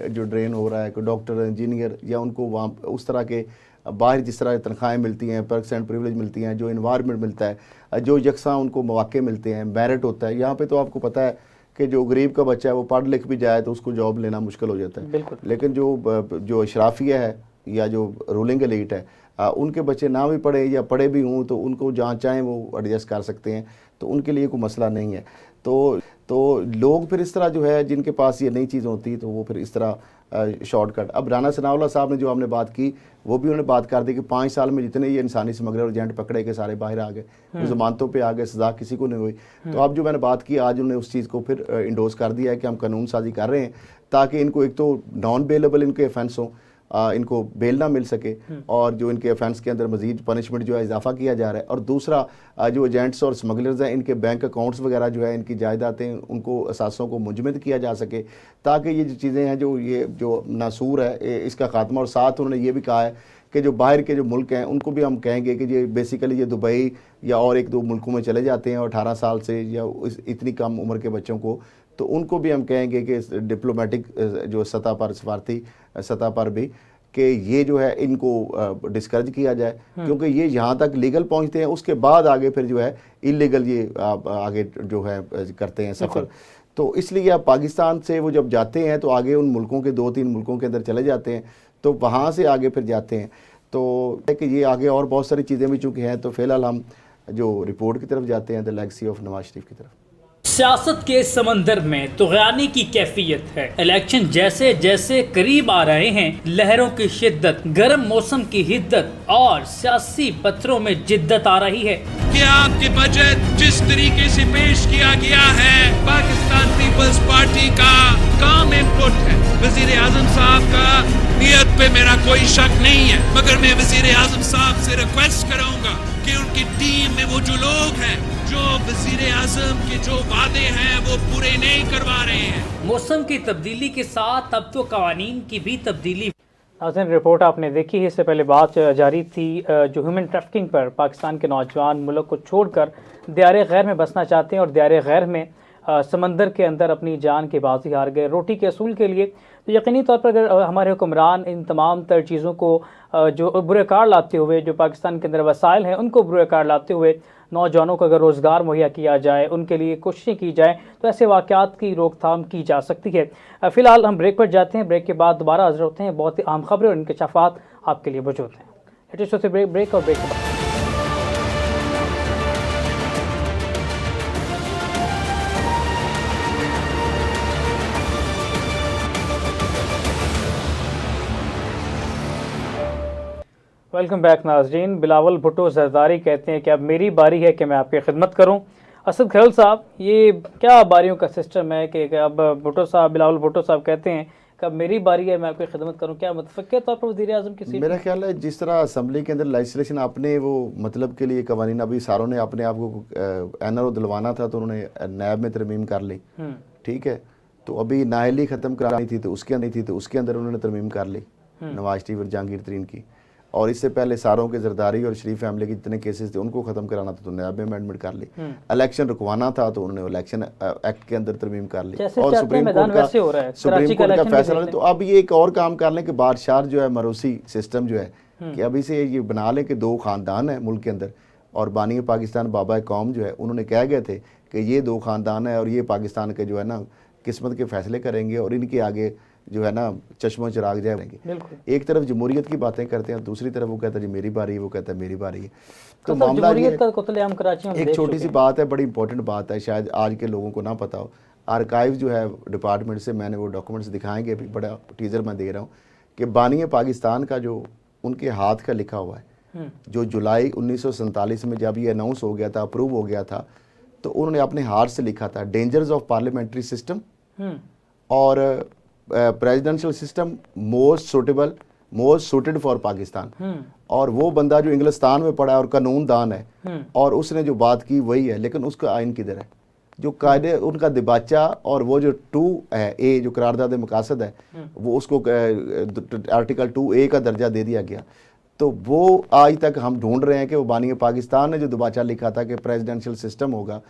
जो ड्रेन हो रहा है, कोई डॉक्टर इंजीनियर या उनको वहाँ उस तरह के बाहर जिस तरह तनख्वाहें मिलती हैं, पर्क्स एंड प्रिविलेज मिलती हैं, जो इन्वायरमेंट मिलता है, जो यकसा उनको मौके मिलते हैं, मेरिट होता है। यहाँ पे तो आपको पता है कि जो गरीब का बच्चा है वो पढ़ लिख भी जाए तो उसको जॉब लेना मुश्किल हो जाता है, लेकिन जो अशराफिया है या जो रूलिंग एलीट है, उनके बच्चे ना भी पढ़े या पढ़े भी हों तो उनको जहाँ चाहें वो एडजस्ट कर सकते हैं, तो उनके लिए कोई मसला नहीं है। तो लोग फिर इस तरह जो है, जिनके पास ये नई चीज़ होती तो वो फिर इस तरह शॉर्टकट। अब राना सनाउल्लाह साहब ने जो हमने बात की, वो भी उन्होंने बात कर दी कि 5 साल में जितने ये इंसानी स्मगलर और एजेंट पकड़े के सारे बाहर आ गए, जमानतों पे आ गए, सजा किसी को नहीं हुई। तो अब जो मैंने बात की, आज उन्होंने उस चीज़ को फिर इंडोर्स कर दिया है कि हम कानून साजी कर रहे हैं ताकि इनको एक तो नॉन बेलेबल इनके ऑफेंस हों, इनको बेल ना मिल सके, और जो इनके ऑफेंस के अंदर मजीद पनिशमेंट जो है इजाफा किया जा रहा है। और दूसरा जो एजेंट्स और स्मगलर्स हैं, इनके बैंक अकाउंट्स वगैरह जो है, इनकी जायदादें, उनको असासों को मुंजमद किया जा सके ताकि ये जो चीज़ें हैं, जो नासूर है, इसका खात्मा। और साथ उन्होंने ये भी कहा है कि जो बाहर के जो मुल्क हैं उनको भी हम कहेंगे कि ये बेसिकली ये दुबई या और 1-2 मुल्कों में चले जाते हैं और 18 साल से या इतनी कम उम्र के बच्चों को, तो उनको भी हम कहेंगे कि डिप्लोमेटिक जो सतह पर, सफारती सतह पर भी, कि ये जो है इनको डिस्करेज किया जाए, क्योंकि ये यहाँ तक लीगल पहुँचते हैं, उसके बाद आगे फिर जो है इलीगल ये आगे जो है करते हैं सफ़र। तो इसलिए अब पाकिस्तान से वो जब जाते हैं तो आगे उन मुल्कों के 2-3 मुल्कों के अंदर चले जाते हैं, तो वहाँ से आगे फिर जाते हैं। तो कि ये आगे और बहुत सारी चीज़ें भी चूँकि हैं, तो फ़िलहाल हम जो रिपोर्ट की तरफ जाते हैं, the legacy of Nawaz Sharif की तरफ। सियासत के समंदर में तुग़यानी की कैफियत है। इलेक्शन जैसे जैसे करीब आ रहे हैं, लहरों की शिद्दत, गर्म मौसम की हिद्दत और सियासी पत्रों में जिद्दत आ रही है। क्या आपके बजट जिस तरीके से पेश किया गया है, पाकिस्तान पीपल्स पार्टी का काम इनपुट है। वजीर आजम साहब का नियत पे मेरा कोई शक नहीं है, मगर मैं वजीर आजम साहब से रिक्वेस्ट करूंगा कि उनकी टीम में वो जो लोग हैं जो वजीर आजम के जो वादे हैं वो पूरे नहीं करवा रहे हैं। मौसम की तब्दीली के साथ अब तो कवानीन की भी तब्दीली। नाज़रीन, रिपोर्ट आपने देखी है। इससे पहले बात जारी थी जो ह्यूमन ट्रैफिकिंग पर। पाकिस्तान के नौजवान मुल्क को छोड़कर दियार गैर में बसना चाहते हैं और दियार गैर में समंदर के अंदर अपनी जान की बाजी हार गए रोटी के असूल के लिए। तो यकीनी तौर पर अगर हमारे हुक्मरान इन तमाम तर चीज़ों को जो बुरेकार लाते हुए, जो पाकिस्तान के अंदर वसाइल हैं उनको बुरेकार लाते हुए नौजवानों को अगर रोज़गार मुहैया किया जाए, उनके लिए कोशिशें की जाए, तो ऐसे वाक़यात की रोकथाम की जा सकती है। फ़िलहाल हम ब्रेक पर जाते हैं। ब्रेक के बाद दोबारा हाज़िर होते हैं। बहुत ही अहम खबरें और इंकशाफात आपके लिए मौजूद हैं। लेटेस्ट होते ब्रेक और ब्रेक के बाद वेलकम बैक नाज़रीन। बिलावल भुट्टो ज़रदारी कहते हैं कि अब मेरी बारी है कि मैं आपकी खिदमत करूं। असद खैल साहब, ये क्या बारियों का सिस्टम है कि अब बिलावल भुट्टो साहब कहते हैं कि कब मेरी बारी है मैं आपकी खिदमत करूं, क्या मुतफ़क़ के तौर पर वज़ीर आज़म की सीट? मेरा ख्याल है जिस तरह असम्बली के अंदर लेजिस्लेशन अपने वो मतलब के लिए कवानीन, अभी सारों ने अपने आप को NRO दिलवाना था तो उन्होंने नैब में तरमीम कर ली, ठीक है। तो अभी नाहली ख़त्म करानी थी तो उसके अंदर उन्होंने तरमीम कर ली नवाज शरीफ और जहांगीर तरीन की। और इससे पहले सारों के जरदारी और शरीफ फैमिली के जितने केसेस थे उनको ख़त्म कराना था तो नैब में अमेंडमेंट कर ली। इलेक्शन रुकवाना था तो उन्होंने इलेक्शन एक्ट के अंदर तरमीम कर ली। और सुप्रीम कोर्ट का फैसला। तो अब ये एक और काम कर लें कि बादशाह जो है मरूसी सिस्टम जो है कि अभी से ये बना लें कि 2 ख़ानदान है मुल्क के अंदर, और बानी पाकिस्तान बाबा कौम जो है उन्होंने कह गए थे कि ये 2 ख़ानदान है और ये पाकिस्तान के जो है ना किस्मत के फैसले करेंगे और इनके आगे जो है ना चश्मो चिराग जाएंगे। एक तरफ जमहूरियत की बातें करते हैं, दूसरी तरफ वो कहता है जी मेरी बारी है, वो कहता है मेरी बारी है। तो मामला ये एक छोटी सी बात है, बड़ी इंपॉर्टेंट बात है, शायद आज के लोगों को ना पता हो। आर्काइव जो है डिपार्टमेंट से मैंने वो डॉक्यूमेंट्स दिखाएंगे, अभी बड़ा टीजर मैं दे रहा हूँ कि बानी पाकिस्तान का जो उनके हाथ का लिखा हुआ है, जो जुलाई 1947 में जब ये अनाउंस हो गया था, अप्रूव हो गया था, तो उन्होंने अपने हाथ से लिखा था डेंजर्स ऑफ पार्लियामेंट्री सिस्टम और presidential system most suited for Pakistan. और वो बंदा जो इंग्लिस्तान में पढ़ा है और कानून दान है और उसने जो बात की वही है, लेकिन उसका आइन किधर है? जो कायदे उनका दिबाचा और वो जो 2 है ए जो करारदाद मकासद है वो उसको आर्टिकल 2A का दर्जा दे दिया गया। तो वो आज तक हम ढूंढ रहे हैं कि वो बानी पाकिस्तान ने जो दिबाचा लिखा था कि प्रेसिडेंशियल सिस्टम होगा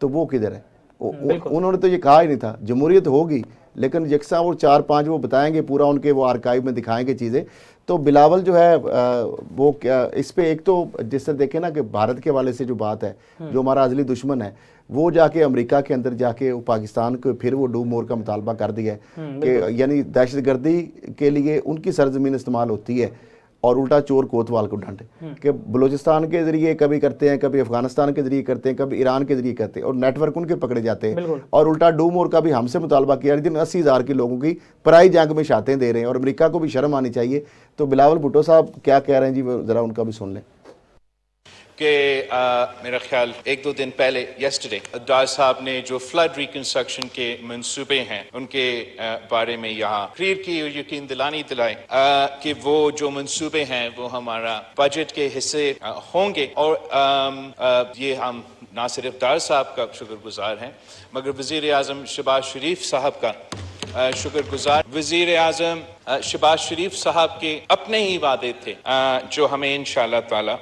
तो वो किधर है? उन्होंने तो ये कहा ही नहीं था। जमहूरियत होगी लेकिन यकसा वो 4-5 वो बताएंगे पूरा, उनके वो आर्काइव में दिखाएंगे चीज़ें। तो बिलावल जो है वो क्या इस पे एक तो जिससे देखें ना कि भारत के वाले से जो बात है, जो हमारा अजली दुश्मन है, वो जाके अमेरिका के अंदर जाके पाकिस्तान को फिर वो डू मोर का मुतालबा कर दिया है कि यानी दहशतगर्दी के लिए उनकी सरजमीन इस्तेमाल होती है और उल्टा चोर कोतवाल को डांटे कि बलूचिस्तान के जरिए कभी करते हैं, कभी अफगानिस्तान के जरिए करते हैं, कभी ईरान के जरिए करते हैं और नेटवर्क उनके पकड़े जाते हैं। और उल्टा डू मोर का भी हमसे मुतालबा किया, जिन 80,000 के लोगों की पराई जंग में शातें दे रहे हैं और अमेरिका को भी शर्म आनी चाहिए। तो बिलावल भुट्टो साहब क्या कह रहे हैं जी, ज़रा उनका भी सुन लें। कि मेरा ख्याल 1-2 दिन पहले येस्टरडे डार साहब ने जो फ्लड रिकंस्ट्रक्शन के मंसूबे हैं उनके बारे में यहाँ तकरीर की और यकीन दिलाई कि वो जो मंसूबे हैं वो हमारा बजट के हिस्से होंगे। और ये हम ना सिर्फ डार साहब का शुक्रगुजार हैं मगर वज़ीर आज़म शहबाज शरीफ साहब का शुक्रगुजार। वज़ीर आज़म शहबाज शरीफ साहब के अपने ही वादे थे जो हमें इंशाअल्लाह ताला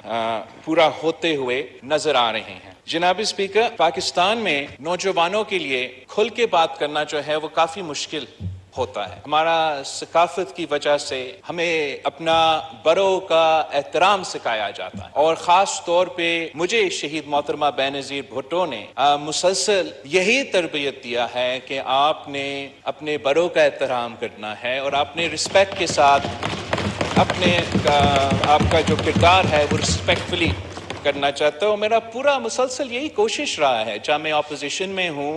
पूरा होते हुए नजर आ रहे हैं। जनाब स्पीकर, पाकिस्तान में नौजवानों के लिए खुल के बात करना जो है वो काफी मुश्किल होता है। हमारा सकाफत की वजह से हमें अपना बड़ों का एहतराम सिखाया जाता है और ख़ास तौर पे मुझे शहीद मोहतरमा बेनज़ीर भुट्टो ने मुसलसल यही तरबियत दिया है कि आपने अपने बड़ों का एहतराम करना है और आपने रिस्पेक्ट के साथ अपने आपका जो किरदार है वो रिस्पेक्टफुली करना चाहता हूँ। मेरा पूरा मुसलसल यही कोशिश रहा है, चाहे मैं अपोजिशन में हूँ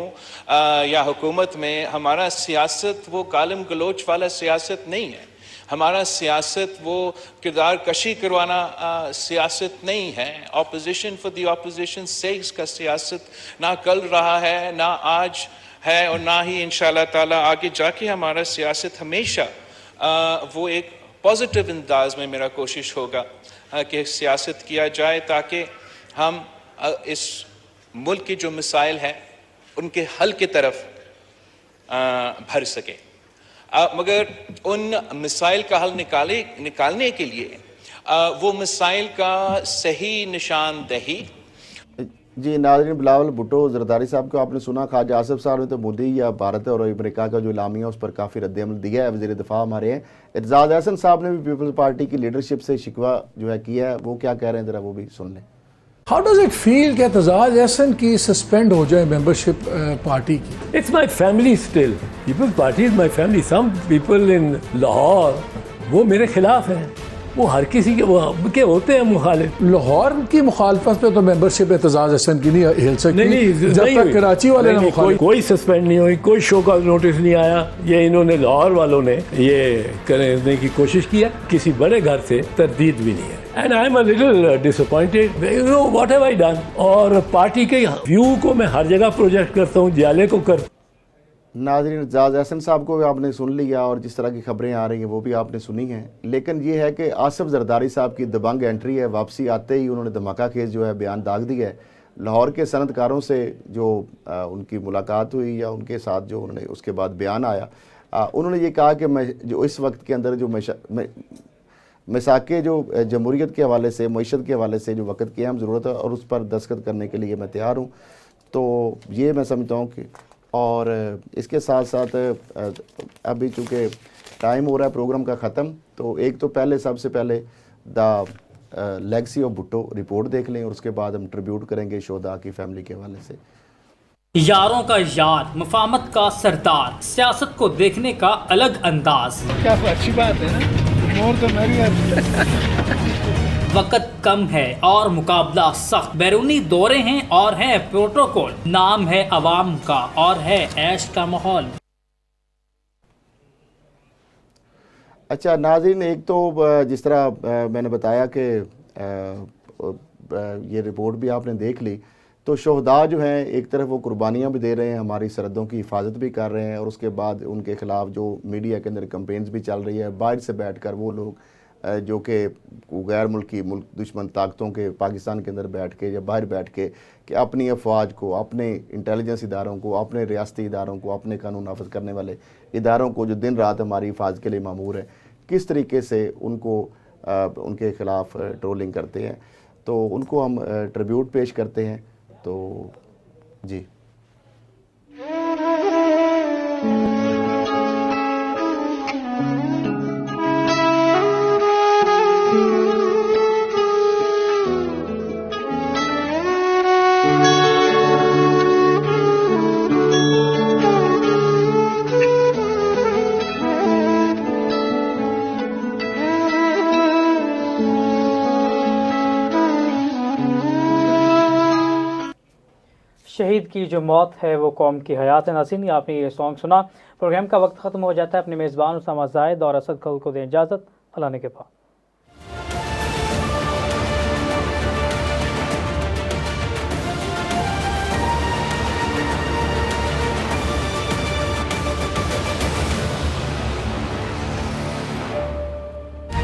या हुकूमत में। हमारा सियासत वो गालिम गलोच वाला सियासत नहीं है, हमारा सियासत वो किरदार कशी करवाना सियासत नहीं है। Opposition for the opposition sex का सियासत ना कल रहा है, ना आज है और ना ही इंशाअल्लाह ताला आगे जाके हमारा सियासत हमेशा वो एक पॉजिटिव अंदाज में मेरा कोशिश होगा कि सियासत किया जाए ताकि हम इस मुल्क की जो मिसाइल हैं उनके हल की तरफ भर सके। मगर उन मिसाइल का हल निकालने के लिए वो मिसाइल का सही निशानदही। जी नाज़रीन, बिलावल भुट्टो ज़रदारी साहब को आपने सुना। ख्वाजा आसिफ साहब ने तो मोदी या भारत और अमेरिका का जो इलामिया उस पर काफ़ी रद्द-ए-अमल दिया है। वज़ीर दिफा हमारे हैं एतजाज़ अहसन साहब ने भी पीपल्स पार्टी की लीडरशिप से शिकवा जो है किया है, वो क्या कह रहे हैं ज़रा वो भी सुन लें। हाउ डज इट फील कि एतजाज़ अहसन की सस्पेंड हो जाए मेंबरशिप पार्टी की? It's my family still, peoples party is my family. Some people in Lahore वो मेरे खिलाफ हैं, वो हर किसी के होते हैं मुखालिफ। लाहौर की मुखालफत पे तो मेंबरशिप एतजाज़ अहसन की नहीं हिल सकती। नहीं, जब तक कराची वाले ने कोई सस्पेंड नहीं हुई, कोई शो का नोटिस नहीं आया। ये इन्होंने लाहौर वालों ने ये करने की कोशिश किया, किसी बड़े घर से तरदीद भी नहीं है। And I am a little disappointed, what have I done. और पार्टी के व्यू को मैं हर जगह प्रोजेक्ट करता हूँ, जाले को कर। नाज़रीन, एजाज़ अहसन साहब को भी आपने सुन लिया और जिस तरह की खबरें आ रही हैं वो भी आपने सुनी हैं, लेकिन ये है कि आसिफ जरदारी साहब की दबंग एंट्री है। वापसी आते ही उन्होंने धमाका खेज जो है बयान दाग दिया है। लाहौर के सनतकारों से जो उनकी मुलाकात हुई या उनके साथ जो उन्होंने उसके बाद बयान आया, उन्होंने ये कहा कि मैं जो इस वक्त के अंदर जो मिसाके जो जमहूरियत के हवाले से, मईशत के हवाले से जो वक्त की अहम ज़रूरत है और उस पर दस्तखत करने के लिए मैं तैयार हूँ। तो ये मैं समझता हूँ कि, और इसके साथ साथ अभी चूँकि टाइम हो रहा है प्रोग्राम का ख़त्म, तो एक तो पहले सबसे पहले the legacy of Bhutto report देख लें और उसके बाद हम ट्रिब्यूट करेंगे शोधा की फैमिली के हवाले से। यारों का यार, मुफाहमत का सरदार, सियासत को देखने का अलग अंदाज। क्या अच्छी बात है ना, मोर तो वक्त कम है और मुकाबला सख्त, बैरूनी दौरे हैं और है प्रोटोकॉल, नाम है अवाम का और है ऐश का माहौल। अच्छा नाज़रीन, एक तो जिस तरह मैंने बताया कि ये रिपोर्ट भी आपने देख ली, तो शोहदा जो हैं एक तरफ वो कुर्बानियाँ भी दे रहे हैं, हमारी सरहदों की हिफाजत भी कर रहे हैं, और उसके बाद उनके ख़िलाफ़ जो मीडिया के अंदर कैंपेन्स भी चल रही है। बाहर से बैठकर वो लोग जो कि गैर मुल्की दुश्मन ताकतों के पाकिस्तान के अंदर बैठ के या बाहर बैठ के कि अपनी अफवाज को, अपने इंटेलिजेंस इदारों को, अपने रियासती इदारों को, अपने कानून नाफिज करने वाले इदारों को जो दिन रात हमारी हिफाजत के लिए मामूर है, किस तरीके से उनको उनके ख़िलाफ़ ट्रोलिंग करते हैं, तो उनको हम ट्रिब्यूट पेश करते हैं। तो जी शहीद की जो मौत है वो कौम की हयात है। नाज़रीन, आपने ये सॉन्ग सुना। प्रोग्राम का वक्त ख़त्म हो जाता है। अपने मेज़बान उसामा ज़ाहिद और असद खल को दें इजाज़त। अल्लाह ने के पास।